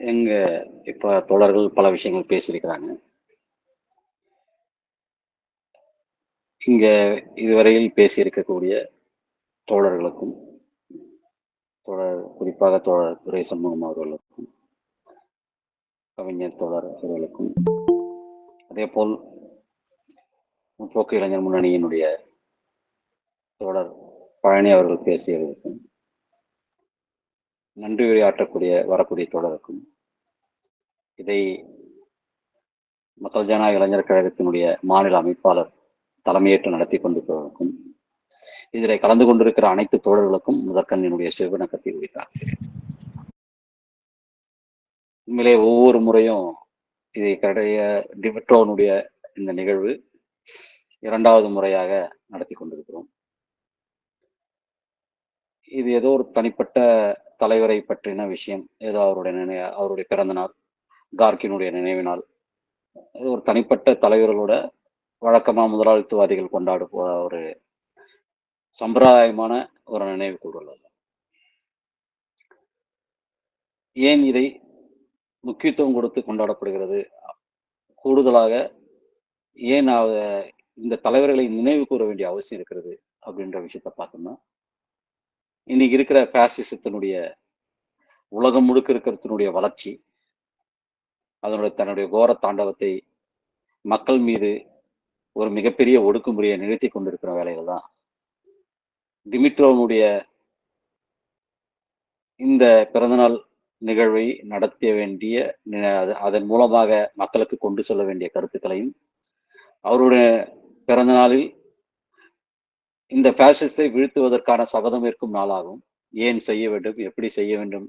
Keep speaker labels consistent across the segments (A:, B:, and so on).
A: எங்க இப்ப தோழர்கள் பல விஷயங்கள் பேசியிருக்கிறாங்க. இங்க இதுவரையில் பேசியிருக்கக்கூடிய தோழர்களுக்கும், குறிப்பாக தோழர் துரை சண்முகம் அவர்களுக்கும், கவிஞர் தோழர் அவர்களுக்கும், அதேபோல் முற்போக்கு இளைஞர் முன்னணியினுடைய தோழர் பழனி அவர்கள் பேசியதற்கும், நன்றி உரையாற்றக்கூடிய வரக்கூடிய தோழருக்கும், இதை மக்கள் ஜனநாயக இளைஞர் கழகத்தினுடைய மாநில அமைப்பாளர் தலைமையேற்று நடத்தி கொண்டிருப்பவர்களுக்கும், இதில் கலந்து கொண்டிருக்கிற அனைத்து தோழர்களுக்கும் முதற்கண் என்னுடைய சிவனக்கத்தை உரித்தார். உண்மையிலே ஒவ்வொரு முறையும் இதை கடைய டிவிட்டோனுடைய இந்த நிகழ்வு 2வது முறையாக நடத்தி கொண்டிருக்கிறோம். இது ஏதோ ஒரு தனிப்பட்ட தலைவரை பற்றின விஷயம், ஏதோ அவருடைய பிறந்த நாள், கார்கினுடைய நினைவு நாள், ஏதோ ஒரு தனிப்பட்ட தலைவர்களோட வழக்கமா முதலாளித்துவாதிகள் கொண்டாடும் ஒரு சம்பிரதாயமான ஒரு நினைவு கூறுதல் அல்ல. ஏன் இதை முக்கியத்துவம் கொடுத்து கொண்டாடப்படுகிறது? கூடுதலாக ஏன் இந்த தலைவர்களை நினைவு கூற வேண்டிய அவசியம் இருக்கிறது அப்படின்ற விஷயத்த பார்த்தோம்னா, இன்னைக்கு இருக்கிற பாசிசத்தினுடைய உலகம் முழுக்க இருக்கிறதுனுடைய வளர்ச்சி, தன்னுடைய கோர தாண்டவத்தை மக்கள் மீது ஒரு மிகப்பெரிய ஒடுக்குமுறையை நிறுத்தி கொண்டிருக்கிற வேலைகள் தான் டிமிட்ரோனுடைய இந்த பிறந்தநாள் நிகழ்வை நடத்த வேண்டிய, அதன் மூலமாக மக்களுக்கு கொண்டு செல்ல வேண்டிய கருத்துக்களையும், அவருடைய பிறந்த நாளில் இந்த பாசிசத்தை வீழ்த்துவதற்கான சபதம் ஏற்கும் நாளாகும். ஏன் செய்ய வேண்டும், எப்படி செய்ய வேண்டும்,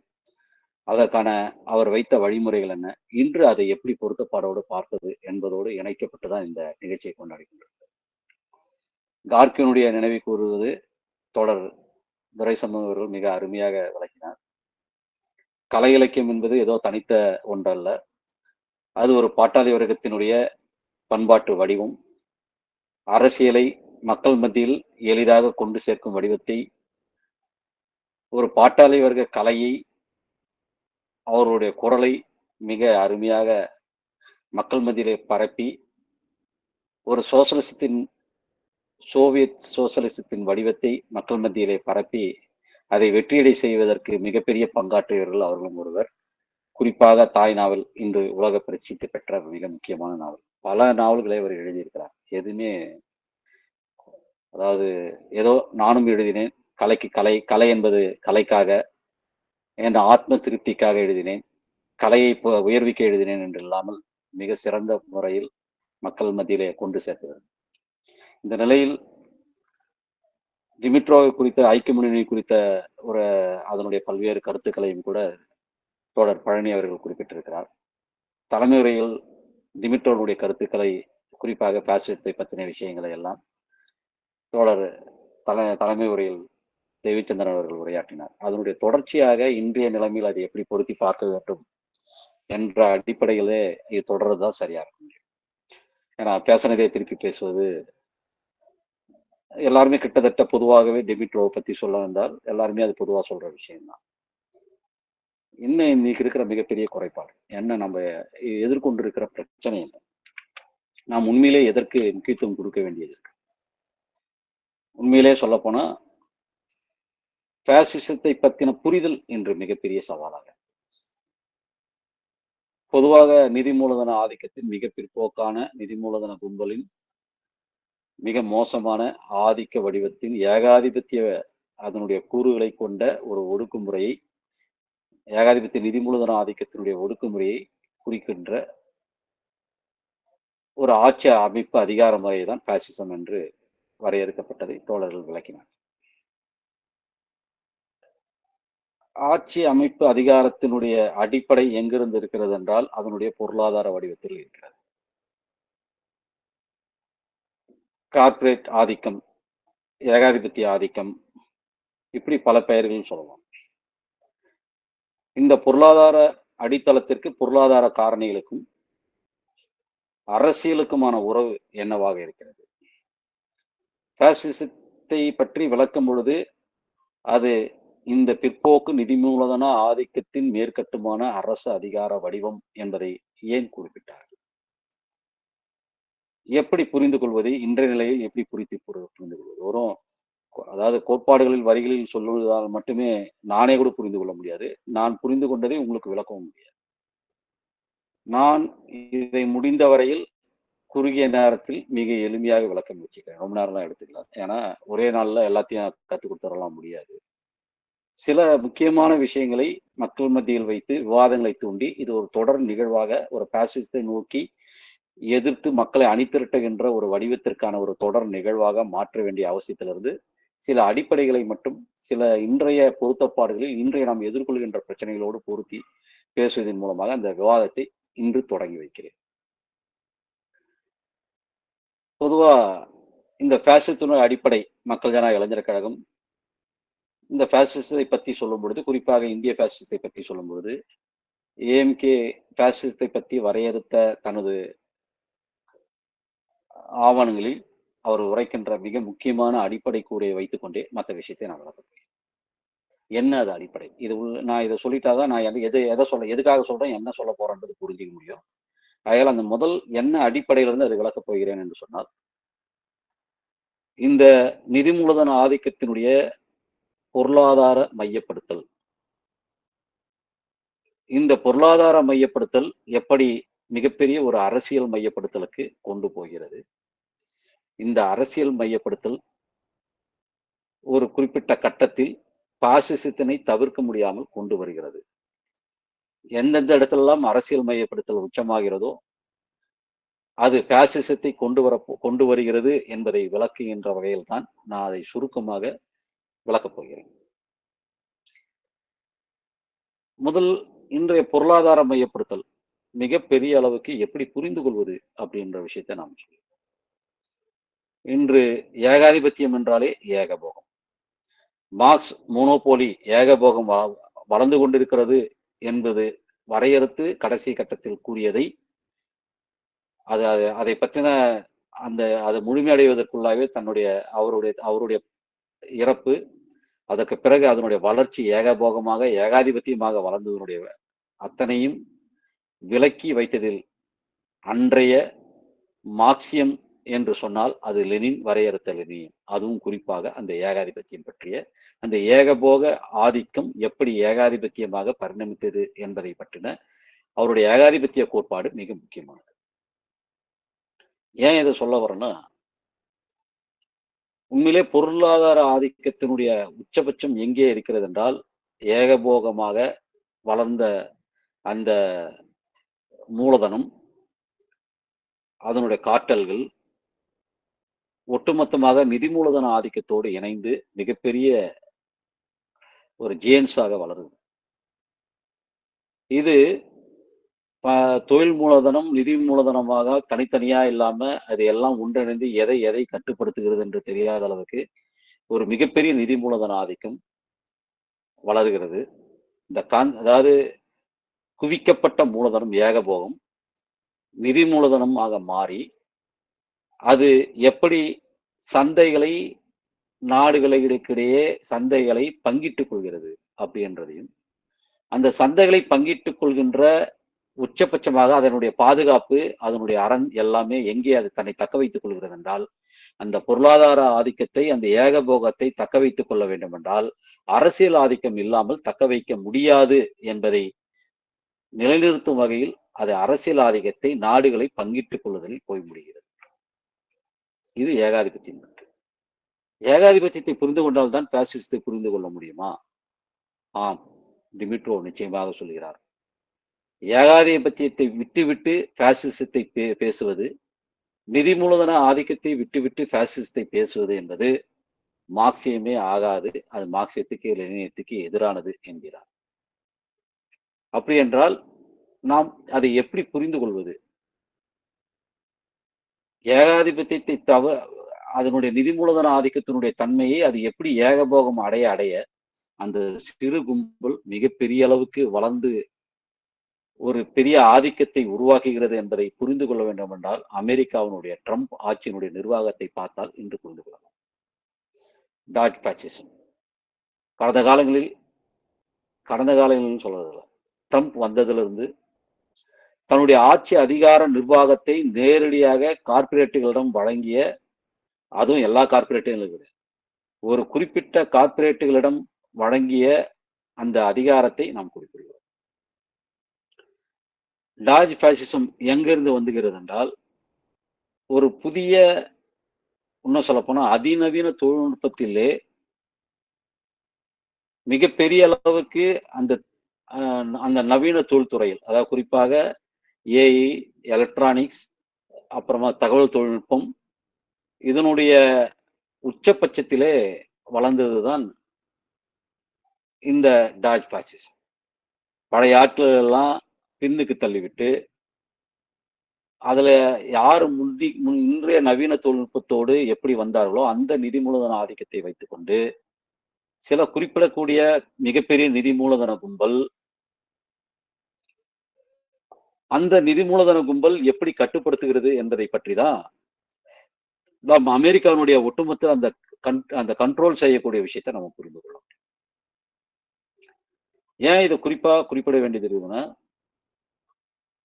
A: அதற்கான அவர் வைத்த வழிமுறைகள் என்ன, இன்று அதை எப்படி பொருத்தப்பாடோடு பார்ப்பது என்பதோடு இணைக்கப்பட்டுதான் இந்த நிகழ்ச்சியை கொண்டாடி கொண்டிருக்கிறது. கார்கினுடைய நினைவு கூறுவது தொடர் துரை சண்முகம் அவர்கள் மிக அருமையாக விளக்கினார். கலை இலக்கியம் என்பது ஏதோ தனித்த ஒன்றல்ல, அது ஒரு பாட்டாளி வர்க்கத்தினுடைய பண்பாட்டு வடிவம். அரசியலை மக்கள் மத்தியில் எளிதாக கொண்டு சேர்க்கும் வடிவத்தை, ஒரு பாட்டாளி வர்க்க கலையை, அவருடைய குரலை மிக அருமையாக மக்கள் மத்தியிலே பரப்பி, ஒரு சோவியத் சோசலிசத்தின் வடிவத்தை மக்கள் மத்தியிலே பரப்பி அதை வெற்றியடை செய்வதற்கு மிகப்பெரிய பங்காற்றியவர்கள் அவர்களும் ஒருவர். குறிப்பாக தாய் நாவல் இன்று உலக பிரசித்தி பெற்ற மிக முக்கியமான நாவல். பல நாவல்களை அவர் எழுதியிருக்கிறார். எதுவுமே, அதாவது ஏதோ நானும் எழுதினேன், கலை என்பது கலைக்காக, என்ற ஆத்ம திருப்திக்காக எழுதினேன், கலையை உயர்விக்க எழுதினேன் என்று இல்லாமல் மிக சிறந்த முறையில் மக்கள் மத்தியிலே கொண்டு சேர்த்தவர். இந்த நிலையில் டிமிட்ரோவை குறித்த, ஐக்கிய முன்னணி குறித்த அதனுடைய பல்வேறு கருத்துக்களையும் கூட தோழர் பழனி அவர்கள் குறிப்பிட்டிருக்கிறார். தலைமை உரையில் டிமிட்ரோனுடைய கருத்துக்களை, குறிப்பாக பாசிசத்தை பற்றின விஷயங்களை எல்லாம் தோழர் தலைமை உரையில் தேவிச்சந்திரன் அவர்கள் உரையாற்றினார். அதனுடைய தொடர்ச்சியாக இன்றைய நிலைமையில் அதை எப்படி பொருத்தி பார்க்க வேண்டும் என்ற அடிப்படையிலே இது தொடர்றதுதான் சரியா இருக்கும். ஏன்னா பேசினதே திருப்பி பேசுவது, எல்லாருமே கிட்டத்தட்ட பொதுவாகவே டிமிட்ரோவை பத்தி சொல்ல வந்தால் எல்லாருமே அது பொதுவாக சொல்ற விஷயம்தான். இன்னும் இன்னைக்கு இருக்கிற மிகப்பெரிய குறைபாடு என்ன, நம்ம எதிர்கொண்டிருக்கிற பிரச்சனை என்ன, நாம் உண்மையிலே எதற்கு முக்கியத்துவம் கொடுக்க வேண்டியது இருக்கு? உண்மையிலே சொல்ல போனா பாசிசத்தை பத்தின புரிதல் இன்று மிகப்பெரிய சவாலாக, பொதுவாக நிதி மூலதன ஆதிக்கத்தின் மிக பிற்போக்கான நிதி மூலதன கும்பலின் மிக மோசமான ஆதிக்க வடிவத்தின் ஏகாதிபத்திய அதனுடைய கூறுகளை கொண்ட ஒரு ஒடுக்குமுறையை, ஏகாதிபத்திய நிதி மூலதன ஆதிக்கத்தினுடைய ஒடுக்குமுறையை குறிக்கின்ற ஒரு ஆட்சி அமைப்பு அதிகார முறை தான் பாசிசம் என்று வரையறுக்கப்பட்டதை தோழர்கள் விளக்கினார். ஆட்சி அமைப்பு அதிகாரத்தினுடைய அடிப்படை எங்கிருந்து இருக்கிறது என்றால் அதனுடைய பொருளாதார வடிவத்தில் இருக்கிறது. கார்ப்பரேட் ஆதிக்கம், ஏகாதிபத்திய ஆதிக்கம், இப்படி பல பெயர்கள் சொல்லலாம். இந்த பொருளாதார அடித்தளத்திற்கு, பொருளாதார காரணிகளுக்கும் அரசியலுக்குமான உறவு என்னவாக இருக்கிறது? பாசிசத்தை பற்றி விளக்கும் பொழுது அது இந்த பிற்போக்கு நிதி மூலதன ஆதிக்கத்தின் மேற்கட்டுமான அரசு அதிகார வடிவம் என்பதை ஏன் குறிப்பிட்டார்? எப்படி புரிந்து கொள்வது? இன்றைய நிலையில் எப்படி புரிந்து கொள்வது? அதாவது கோட்பாடுகளில் வரிகளில் சொல்லுவதால் மட்டுமே நானே கூட புரிந்து கொள்ள முடியாது. நான் புரிந்து கொண்டதை உங்களுக்கு விளக்கவும் முடியாது. நான் இதை முடிந்த வரையில் குறுகிய நேரத்தில் மிக எளிமையாக விளக்க முயற்சிக்கிறேன். ரொம்ப நேரம்லாம் எடுத்துக்கலாம். ஏன்னா ஒரே நாள்ல எல்லாத்தையும் கத்துக் கொடுத்துடலாம் முடியாது. சில முக்கியமான விஷயங்களை மக்கள் மத்தியில் வைத்து விவாதங்களை தூண்டி இது ஒரு தொடர் நிகழ்வாக ஒரு பாசிசத்தை நோக்கி எதிர்த்து மக்களை அணிதிரட்டுகின்ற ஒரு வடிவத்திற்கான ஒரு தொடர் நிகழ்வாக மாற்ற வேண்டிய அவசியத்திலிருந்து சில அடிப்படைகளை மட்டும் சில இன்றைய பொருத்தப்பாடுகளில் இன்றைய நாம் எதிர்கொள்கின்ற பிரச்சனைகளோடு பொருத்தி பேசுவதன் மூலமாக அந்த விவாதத்தை இன்று தொடங்கி வைக்கிறேன். பொதுவா இந்த பாசிசத்தினுடைய அடிப்படை மக்கள் ஜனநாயக இளைஞர் கழகம் இந்த பாசிசத்தை பத்தி சொல்லும் பொழுது, குறிப்பாக இந்திய பாசிசத்தை பத்தி சொல்லும் பொழுது, ஏஎம்கே பாசிசத்தை பற்றி வரையறுத்த தனது ஆவணங்களில் அவர் உரைக்கின்ற மிக முக்கியமான அடிப்படை கூடையை வைத்துக் கொண்டே மற்ற விஷயத்தை நான் விளக்குறேன். என்ன அது அடிப்படை? நான் இதை சொல்லிட்டாதான் நான் எதுக்காக சொல்றேன், என்ன சொல்ல போறேன்றது புரிஞ்சுக்க முடியும். ஆகையால் அந்த முதல் என்ன அடிப்படையிலிருந்து அதை விளக்கப் போகிறேன் என்று சொன்னால், இந்த நிதி மூலதன ஆதிக்கத்தினுடைய பொருளாதார மையப்படுத்தல். இந்த பொருளாதார மையப்படுத்தல் எப்படி மிகப்பெரிய ஒரு அரசியல் மையப்படுத்தலுக்கு கொண்டு போகிறது? இந்த அரசியல் மையப்படுத்தல் ஒரு குறிப்பிட்ட கட்டத்தில் பாசிசத்தினை தவிர்க்க முடியாமல் கொண்டு வருகிறது. எந்தெந்த இடத்திலெல்லாம் அரசியல் மையப்படுத்தல் உச்சமாகிறதோ அது பாசிசத்தை கொண்டு வருகிறது என்பதை விளக்குகின்ற வகையில் தான் நான் அதை சுருக்கமாக விளக்கப் போகிறேன். முதல் இன்றைய பொருளாதார மையப்படுத்தல் மிகப்பெரிய அளவுக்கு எப்படி புரிந்து கொள்வது அப்படின்ற விஷயத்தை நாம் சொல்லுவோம். இன்று ஏகாதிபத்தியம் என்றாலே ஏகபோகம். மார்க்ஸ் மோனோபோலி ஏகபோகம் வளர்ந்து கொண்டிருக்கிறது என்பது வரையறுத்து கடைசி கட்டத்தில் கூறியதை அதை பற்றின அதை முழுமையடைவதற்குள்ளாகவே அவருடைய இறப்பு, அதற்கு பிறகு அதனுடைய வளர்ச்சி ஏகபோகமாக ஏகாதிபத்தியமாக வளர்ந்ததனுடைய அத்தனையும் விலக்கி வைத்ததில் அன்றைய மார்க்சியம் என்று சொன்னால் அது லெனின் வரையறுத்த லெனின். அதுவும் குறிப்பாக அந்த ஏகாதிபத்தியம் பற்றிய அந்த ஏகபோக ஆதிக்கம் எப்படி ஏகாதிபத்தியமாக பரிணமித்தது என்பதை பற்றின அவருடைய ஏகாதிபத்திய கோட்பாடு மிக முக்கியமானது. ஏன் இதை சொல்ல வரேன்னா, உண்மையிலே பொருளாதார ஆதிக்கத்தினுடைய உச்சபட்சம் எங்கே இருக்கிறது என்றால், ஏகபோகமாக வளர்ந்த அந்த மூலதனம், அதனுடைய காட்டல்கள் ஒட்டுமொத்தமாக நிதி மூலதன ஆதிக்கத்தோடு இணைந்து மிகப்பெரிய ஒரு ஜியன்ஸாக வளருது. இது தொழில் மூலதனம் நிதி மூலதனமாக தனித்தனியா இல்லாம அது எல்லாம் ஒன்றிணைந்து எதை கட்டுப்படுத்துகிறது என்று தெரியாத அளவுக்கு ஒரு மிகப்பெரிய நிதி மூலதன ஆதிக்கம் வளர்கிறது. அதாவது குவிக்கப்பட்ட மூலதனம் ஏகபோகம் நிதி மூலதனமாக மாறி அது எப்படி சந்தைகளை நாடுகளுக்கிடையே சந்தைகளை பங்கிட்டுக் கொள்கிறது அப்படின்றதையும், அந்த சந்தைகளை பங்கிட்டுக் கொள்கின்ற உச்சபட்சமாக அதனுடைய பாதுகாப்பு, அதனுடைய அரண் எல்லாமே எங்கே அது தன்னை தக்க வைத்துக் கொள்கிறது என்றால், அந்த பொருளாதார ஆதிக்கத்தை அந்த ஏகபோகத்தை தக்க வைத்துக் கொள்ள வேண்டும் என்றால் அரசியல் ஆதிக்கம் இல்லாமல் தக்க வைக்க முடியாது என்பதை நிலைநிறுத்தும் வகையில் அது அரசியல் ஆதிக்கத்தை நாடுகளை பங்கிட்டுக் கொள்வதில் போய் முடிகிறது. இது ஏகாதிபத்தியம். ஏகாதிபத்தியத்தை புரிந்து கொண்டால்தான் பாசிசத்தை புரிந்து கொள்ள முடியுமா? ஆம், டிமிட்ரோ நிச்சயமாக சொல்கிறார். ஏகாதிபத்தியத்தை விட்டுவிட்டு பாசிசத்தை பேசுவது, நிதி மூலதன ஆதிக்கத்தை விட்டுவிட்டு பாசிசத்தை பேசுவது என்பது மார்க்சியமே ஆகாது. அது மார்க்சியத்துக்கு லெனினியத்துக்கு எதிரானது என்கிறார். அப்படி என்றால் நாம் அதை எப்படி புரிந்து கொள்வது? ஏகாதிபத்தியத்தை அதனுடைய நிதி மூலதன ஆதிக்கத்தினுடைய தன்மையை அது எப்படி ஏகபோகம் அடைய அந்த சிறு கும்பல் மிகப்பெரிய அளவுக்கு வளர்ந்து ஒரு பெரிய ஆதிக்கத்தை உருவாக்குகிறது என்பதை புரிந்து கொள்ள வேண்டும் என்றால் அமெரிக்காவினுடைய ட்ரம்ப் ஆட்சியினுடைய நிர்வாகத்தை பார்த்தால் இன்று புரிந்து கொள்ளலாம். டாஜ் பாசிசம் கடந்த காலங்களில் சொல்றதில்ல, ட்ரம்ப் வந்ததிலிருந்து தன்னுடைய ஆட்சி அதிகார நிர்வாகத்தை நேரடியாக கார்ப்பரேட்டுகளிடம் வழங்கிய, அதுவும் எல்லா கார்ப்பரேட்டுகளும் கிடையாது, ஒரு குறிப்பிட்ட கார்ப்பரேட்டுகளிடம் வழங்கிய அந்த அதிகாரத்தை நாம் குறிப்பிடுகிறோம். டாஜ் பாசிசம் எங்கிருந்து வந்துகிறது என்றால், ஒரு புதிய, இன்னும் சொல்ல போனா அதிநவீன தொழில்நுட்பத்திலே மிகப்பெரிய அளவுக்கு அந்த அந்த நவீன தொழில்துறையில், அதாவது குறிப்பாக ஏஐ, எலக்ட்ரானிக்ஸ், அப்புறமா தகவல் தொழில்நுட்பம், இதனுடைய உச்சபட்சத்திலே வளர்ந்ததுதான் இந்த டாஜ் பாசிசம். பழைய ஆட்கள் எல்லாம் பின்னுக்கு தள்ளிவிட்டு, அதுல யாரு இன்றைய நவீன தொழில்நுட்பத்தோடு எப்படி வந்தார்களோ அந்த நிதி மூலதன ஆதிக்கத்தை வைத்துக்கொண்டு சில குறிப்பிடக்கூடிய மிகப்பெரிய நிதி மூலதன கும்பல், அந்த நிதி மூலதன கும்பல் எப்படி கட்டுப்படுத்துகிறது என்பதை பற்றி தான் நாம் அமெரிக்காவினுடைய ஒட்டுமொத்த அந்த கண்ட்ரோல் செய்யக்கூடிய விஷயத்தை நம்ம புரிந்து கொள்ளலாம். ஏன் இதை குறிப்பிட வேண்டியது இருக்குதுன்னா,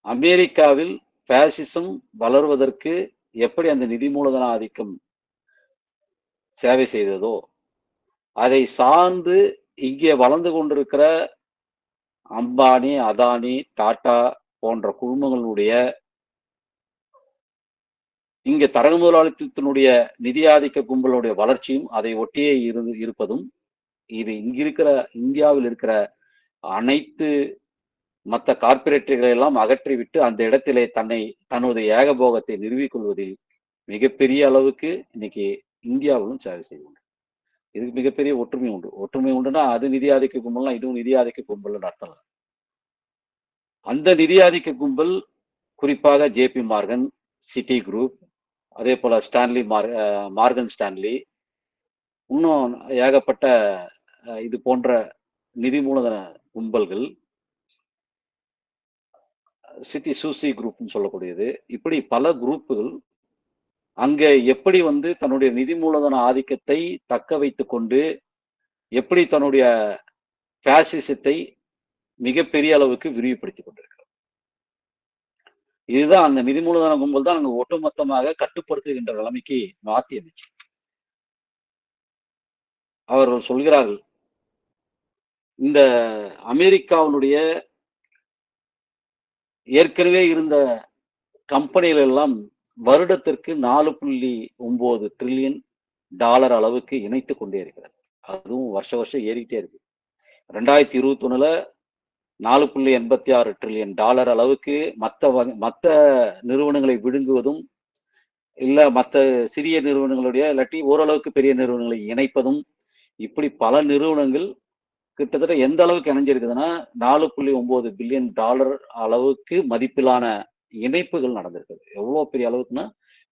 A: அமெரிக்காவில் பாசிசம் வளர்வதற்கு எப்படி அந்த நிதி மூலதன ஆதிக்கம் சேவை செய்ததோ, அதை சார்ந்து இங்கே வளர்ந்து கொண்டிருக்கிற அம்பானி, அதானி, டாடா போன்ற குழுமங்களுடைய இங்க தரகு முதலாளித்துவத்தினுடைய நிதி ஆதிக்க கும்பலுடைய வளர்ச்சியும் அதை ஒட்டியே இருப்பதும், இது இங்கிருக்கிற இந்தியாவில் இருக்கிற அனைத்து மற்ற கார்ப்பரேட்டுகளை எல்லாம் அகற்றிவிட்டு அந்த இடத்திலே தன்னுடைய ஏகபோகத்தை நிறுவிக் கொள்வதில் மிகப்பெரிய அளவுக்கு இன்னைக்கு இந்தியாவிலும் சேவை செய்யும். இதுக்கு மிகப்பெரிய ஒற்றுமை உண்டு. ஒற்றுமை உண்டுன்னா அது நிதி ஆதிக்க கும்பல்லாம் இதுவும் நிதி ஆதிக்க கும்பல் அர்த்தம். அந்த நிதி ஆதிக்க கும்பல் குறிப்பாக ஜேபி மார்கன், சிட்டி குரூப், அதே போல மார்கன் ஸ்டான்லி, இன்னும் ஏகப்பட்ட இது போன்ற நிதி மூலதன கும்பல்கள், சிட்டி சூசி குரூப்னு சொல்லக்கூடியது, இப்படி பல குரூப்புகள் அங்க எப்படி தன்னுடைய நிதி மூலதன ஆதிக்கத்தை தக்க வைத்துக் கொண்டு எப்படி தன்னுடைய பாசிசத்தை மிகப்பெரிய அளவுக்கு விரிவுபடுத்திக் கொண்டிருக்கிறார். இதுதான் அந்த நிதி மூலதன கும்பல் தான் அங்க ஒட்டுமொத்தமாக கட்டுப்படுத்துகின்ற நிலைமைக்கு மாற்றி அமைச்சு. அவர்கள் சொல்கிறார்கள், இந்த அமெரிக்காவினுடைய ஏற்கனவே இருந்த கம்பெனிகள் எல்லாம் வருடத்திற்கு 4.9 ட்ரில்லியன் டாலர் அளவுக்கு இணைத்துக் கொண்டே இருக்கிறது. அதுவும் வருஷம் ஏறிக்கிட்டே இருக்கு. 2021ல 4.86 ட்ரில்லியன் டாலர் அளவுக்கு மற்ற நிறுவனங்களை விழுங்குவதும், இல்ல மற்ற சிறிய நிறுவனங்களுடைய இல்லாட்டி ஓரளவுக்கு பெரிய நிறுவனங்களை இணைப்பதும், இப்படி பல நிறுவனங்கள் கிட்டத்தட்ட எந்த அளவுக்கு இணைஞ்சிருக்குதுன்னா 4.9 பில்லியன் டாலர் அளவுக்கு மதிப்பிலான இணைப்புகள் நடந்திருக்குது. எவ்வளவு பெரிய அளவுக்குன்னா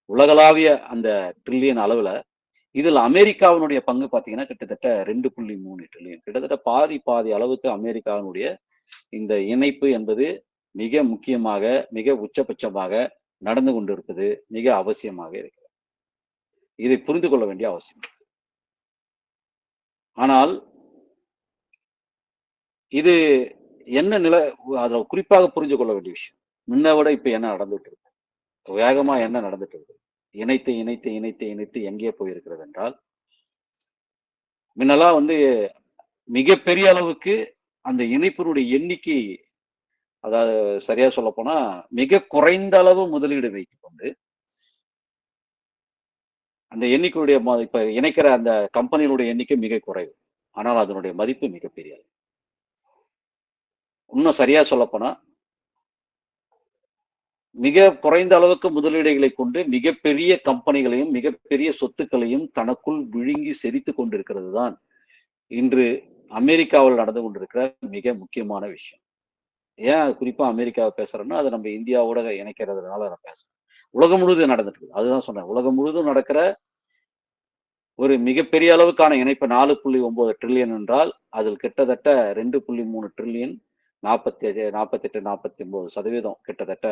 A: உலகளாவிய அந்த ட்ரில்லியன் அளவுல. இதில் அமெரிக்காவினுடைய பங்கு பார்த்தீங்கன்னா கிட்டத்தட்ட 2.3 ட்ரில்லியன், கிட்டத்தட்ட பாதி அளவுக்கு அமெரிக்காவினுடைய இந்த இணைப்பு என்பது மிக முக்கியமாக, மிக உச்சபட்சமாக நடந்து கொண்டிருப்பது மிக அவசியமாக இருக்கிறது. இதை புரிந்து கொள்ள வேண்டிய அவசியம். ஆனால் இது என்ன நிலை, அதை குறிப்பாக புரிஞ்சு கொள்ள வேண்டிய விஷயம். முன்ன விட இப்ப என்ன நடந்துட்டு இருக்கு, வேகமா என்ன நடந்துட்டு இருக்கு, இணைத்து இணைத்து இணைத்து இணைத்து எங்கே போயிருக்கிறது என்றால், முன்னெல்லாம் மிகப்பெரிய அளவுக்கு அந்த இணைப்பினுடைய எண்ணிக்கை, அதாவது சரியா சொல்ல போனா மிக குறைந்த அளவு முதலீடு வைத்துக் கொண்டு அந்த எண்ணிக்கையுடைய இப்ப இணைக்கிற அந்த கம்பெனிகளுடைய எண்ணிக்கை மிக குறைவு, ஆனால் அதனுடைய மதிப்பு மிகப்பெரிய. இன்னும் சரியா சொல்ல போனா மிக குறைந்த அளவுக்கு முதலீடுகளை கொண்டு மிகப்பெரிய கம்பெனிகளையும் மிகப்பெரிய சொத்துக்களையும் தனக்குள் விழுங்கி செறித்து கொண்டிருக்கிறது தான் இன்று அமெரிக்காவில் நடந்து கொண்டிருக்கிற மிக முக்கியமான விஷயம். ஏன் குறிப்பா அமெரிக்காவை பேசுறேன்னா, அது நம்ம இந்தியாவோட இணைக்கிறதுனால நான் பேசுறேன். உலகம் முழுவதும் நடந்துட்டு இருக்கு. அதுதான் சொன்னேன், உலகம் முழுவதும் நடக்கிற ஒரு மிகப்பெரிய அளவுக்கான இணைப்பு 4.9 ட்ரில்லியன் என்றால் அதில் கிட்டத்தட்ட 2.3 ட்ரில்லியன், 48-49% கிட்டத்தட்ட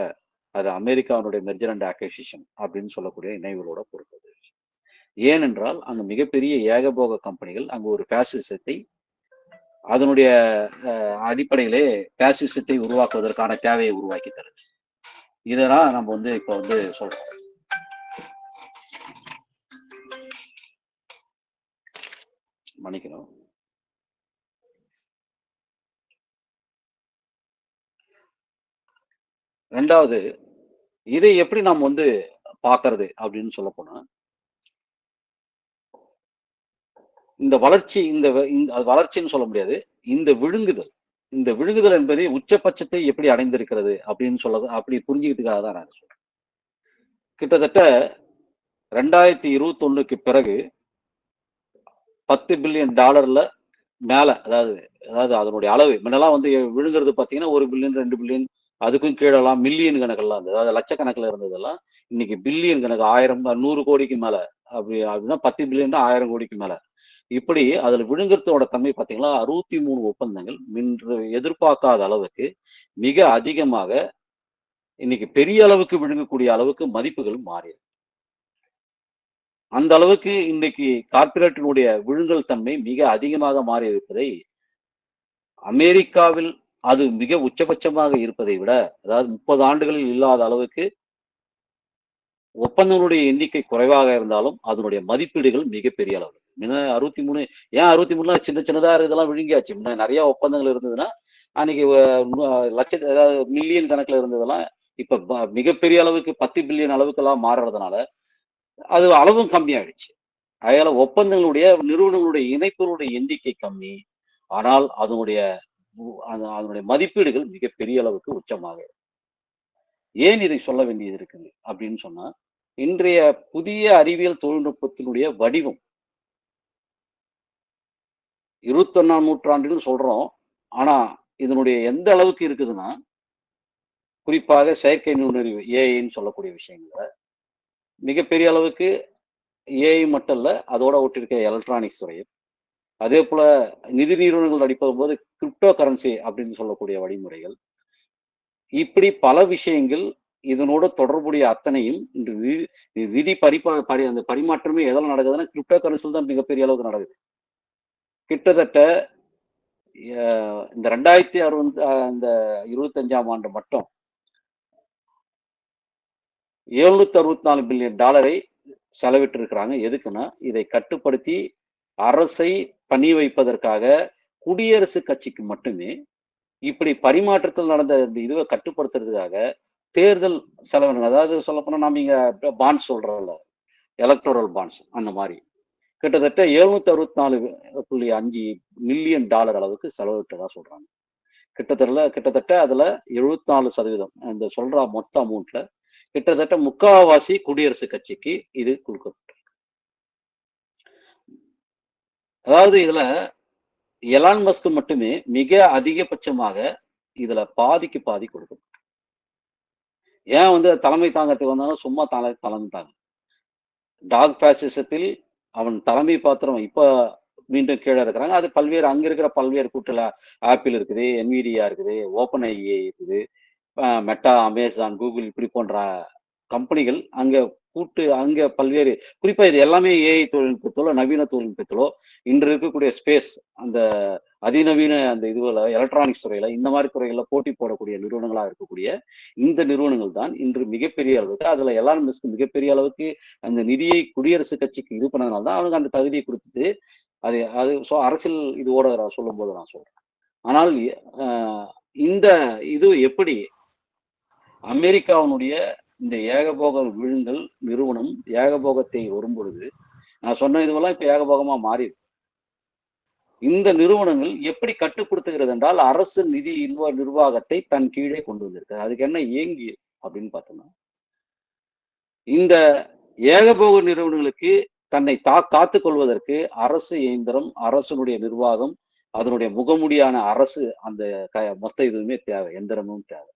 A: அது அமெரிக்காவுடைய மெர்ஜர் அண்ட் அக்விசிஷன் அப்படின்னு சொல்லக்கூடிய இணைவுகளோட பொறுத்தது. ஏனென்றால் அங்கு மிகப்பெரிய ஏகபோக கம்பெனிகள் அங்கு ஒரு பாசிசத்தை அதனுடைய அடிப்படையிலே பேசிசத்தை உருவாக்குவதற்கான தேவையை உருவாக்கி தருது. இதெல்லாம் நம்ம வந்து இப்ப வந்து சொல்றோம். மன்னிக்கணும். ரெண்டாவது, இதை எப்படி நாம் வந்து பார்க்கறது அப்படின்னு சொல்ல போனா, இந்த வளர்ச்சி வளர்ச்சின்னு சொல்ல முடியாது. இந்த விழுங்குதல் இந்த விழுங்குதல் என்பது உச்சபட்சத்தை எப்படி அடைந்திருக்கிறது அப்படின்னு அப்படி புரிஞ்சுக்கிறதுக்காக தான் நான் சொல்றேன். கிட்டத்தட்ட 2021க்கு பிறகு $10 பில்லியன் மேல, அதாவது அதாவது அதனுடைய அளவு முன்னெல்லாம் வந்து விழுங்குறது பாத்தீங்கன்னா 1 பில்லியன் 2 பில்லியன் அதுக்கும் கீழெல்லாம் மில்லியன் கணக்கெல்லாம் இருந்தது. அதாவது லட்சக்கணக்கில் இருந்ததெல்லாம் இன்னைக்கு பில்லியன் கணக்கு 1000 100 கோடிக்கு மேல அப்படின்னா 10 பில்லியன் 1000 கோடிக்கு மேல. இப்படி அதுல விழுங்குறதோட தன்மை பாத்தீங்கன்னா 63 ஒப்பந்தங்கள் இன்று எதிர்பார்க்காத அளவுக்கு மிக அதிகமாக இன்னைக்கு பெரிய அளவுக்கு விழுங்கக்கூடிய அளவுக்கு மதிப்புகள் மாறியது. அந்த அளவுக்கு இன்னைக்கு கார்ப்பரேட்டினுடைய விழுங்கல் தன்மை மிக அதிகமாக மாறி இருப்பதை அமெரிக்காவில் அது மிக உச்சபட்சமாக இருப்பதை விட, அதாவது 30 ஆண்டுகளில் இல்லாத அளவுக்கு ஒப்பந்தங்களுடைய எண்ணிக்கை குறைவாக இருந்தாலும் அதனுடைய மதிப்பீடுகள் மிகப்பெரிய அளவு. முன்ன 63 ஏன் 63 சின்ன சின்னதா இதெல்லாம் விழுங்கியாச்சு. முன்ன நிறைய ஒப்பந்தங்கள் இருந்ததுன்னா அன்னைக்கு அதாவது மில்லியன் கணக்குல இருந்ததெல்லாம் இப்ப மிகப்பெரிய அளவுக்கு 10 பில்லியன் அளவுக்கெல்லாம் மாறுறதுனால அது அளவும் கம்மியாயிடுச்சு. அதனால ஒப்பந்தங்களுடைய நிறுவனங்களுடைய இணைப்புகளுடைய எண்ணிக்கை கம்மி. ஆனால் அதனுடைய மதிப்பீடுகள் மிகப்பெரிய அளவுக்கு உச்சமாக. ஏன் இதை சொல்ல வேண்டியது இருக்குது அப்படின்னு சொன்னா, இன்றைய புதிய அறிவியல் தொழில்நுட்பத்தினுடைய வடிவம் 21ஆம் நூற்றாண்டுன்னு சொல்றோம். ஆனா இதனுடைய எந்த அளவுக்கு இருக்குதுன்னா, குறிப்பாக செயற்கை நுண்ணறிவு ஏஐன்னு சொல்லக்கூடிய விஷயங்கள மிகப்பெரிய அளவுக்கு ஏஐ மட்டும் இல்ல, அதோட ஒட்டிருக்க எலக்ட்ரானிக்ஸ் துறையும், அதே போல நிதி நிறுவனங்கள் அடிப்படும் போது கிரிப்டோ கரன்சி அப்படின்னு சொல்லக்கூடிய வழிமுறைகள், இப்படி பல விஷயங்கள் இதனோட தொடர்புடைய அத்தனையும் இன்று விதி அந்த பரிமாற்றமே எதில் நடக்குதுன்னா கிரிப்டோ கரன்சியில் தான் மிகப்பெரிய அளவுக்கு நடக்குது. கிட்டத்தட்ட இந்த 2025ஆம் ஆண்டு மட்டும் $764 பில்லியன் செலவிட்டு இருக்கிறாங்க. எதுக்குன்னா இதை கட்டுப்படுத்தி அரசை பணி வைப்பதற்காக குடியரசுக் கட்சிக்கு மட்டுமே இப்படி பரிமாற்றத்தில் நடந்த இந்த இதுவை கட்டுப்படுத்துறதுக்காக தேர்தல் செலவினங்கள், அதாவது சொல்ல போனா நாம இங்க பாண்ட்ஸ் சொல்றோம்ல, எலக்டோரல் பாண்ட்ஸ் அந்த மாதிரி கிட்டத்தட்ட $764.5 மில்லியன் அளவுக்கு செலவிட்டதா சொல்றாங்க. கிட்டத்தட்ட அதுல 74% இந்த சொல்ற மொத்த அமௌண்ட்ல கிட்டத்தட்ட முக்காவாசி குடியரசுக் கட்சிக்கு இது கொடுக்கப்பட்டது. அதாவது இதுல எலான் மஸ்க் மட்டுமே மிக அதிகபட்சமாக இதுல பாதிக்கு பாதி கொடுக்கப்பட்டது. ஏன் வந்து தலைமை தாங்கத்துக்கு வந்தாலும் சும்மா தலைமை தாங்க. டாக் பாசிசத்தில் அவன் தலைமை பாத்திரம் இப்ப மீண்டும் கீழே இருக்கிறாங்க. அது பல்வேறு அங்க இருக்கிற பல்வேறு கூட்டல ஆப்பிள் இருக்குது, என்விடியா இருக்குது, ஓப்பன் ஐஏ இருக்குது, மெட்டா, அமேசான், கூகுள் இப்படி போன்ற கம்பெனிகள் அங்க பல்வேறு, குறிப்பா இது எல்லாமே ஏஐ தொழில்நுட்பத்திலோ நவீன தொழில்நுட்பத்திலோ இன்று இருக்கக்கூடிய ஸ்பேஸ் அந்த அதிநவீன அந்த இதுல எலக்ட்ரானிக்ஸ் துறையில இந்த மாதிரி துறைகள்ல போட்டி போடக்கூடிய நிறுவனங்களா இருக்கக்கூடிய இந்த நிறுவனங்கள் தான் இன்று மிகப்பெரிய அளவுக்கு, அதுல எலான் மஸ்க் மிகப்பெரிய அளவுக்கு அந்த நிதியை குடியரசுக் கட்சிக்கு இது பண்ணதுனால தான் அவனுக்கு அந்த தகுதியை கொடுத்துட்டு அது அரசியல் இதோட சொல்லும் போது நான் சொல்றேன். ஆனால் இந்த இது எப்படி அமெரிக்காவினுடைய இந்த ஏகபோக விழுங்கல் நிறுவனம் ஏகபோகத்தை வரும் பொழுது நான் சொன்ன இதுவெல்லாம் இப்ப ஏகபோகமா மாறிடு. இந்த நிறுவனங்கள் எப்படி கட்டுப்படுத்துகிறது என்றால் அரசு நிதி நிர்வாகத்தை தன் கீழே கொண்டு வந்திருக்கு. அதுக்கு என்ன ஏங்கி அப்படின்னு பார்த்தோம்னா, இந்த ஏகபோக நிறுவனங்களுக்கு தன்னை காத்துக் கொள்வதற்கு அரசு இயந்திரம், அரசனுடைய நிர்வாகம், அதனுடைய முகமுடியான அரசு அந்த மொத்த இதுவுமே தேவை, எந்திரமும் தேவை,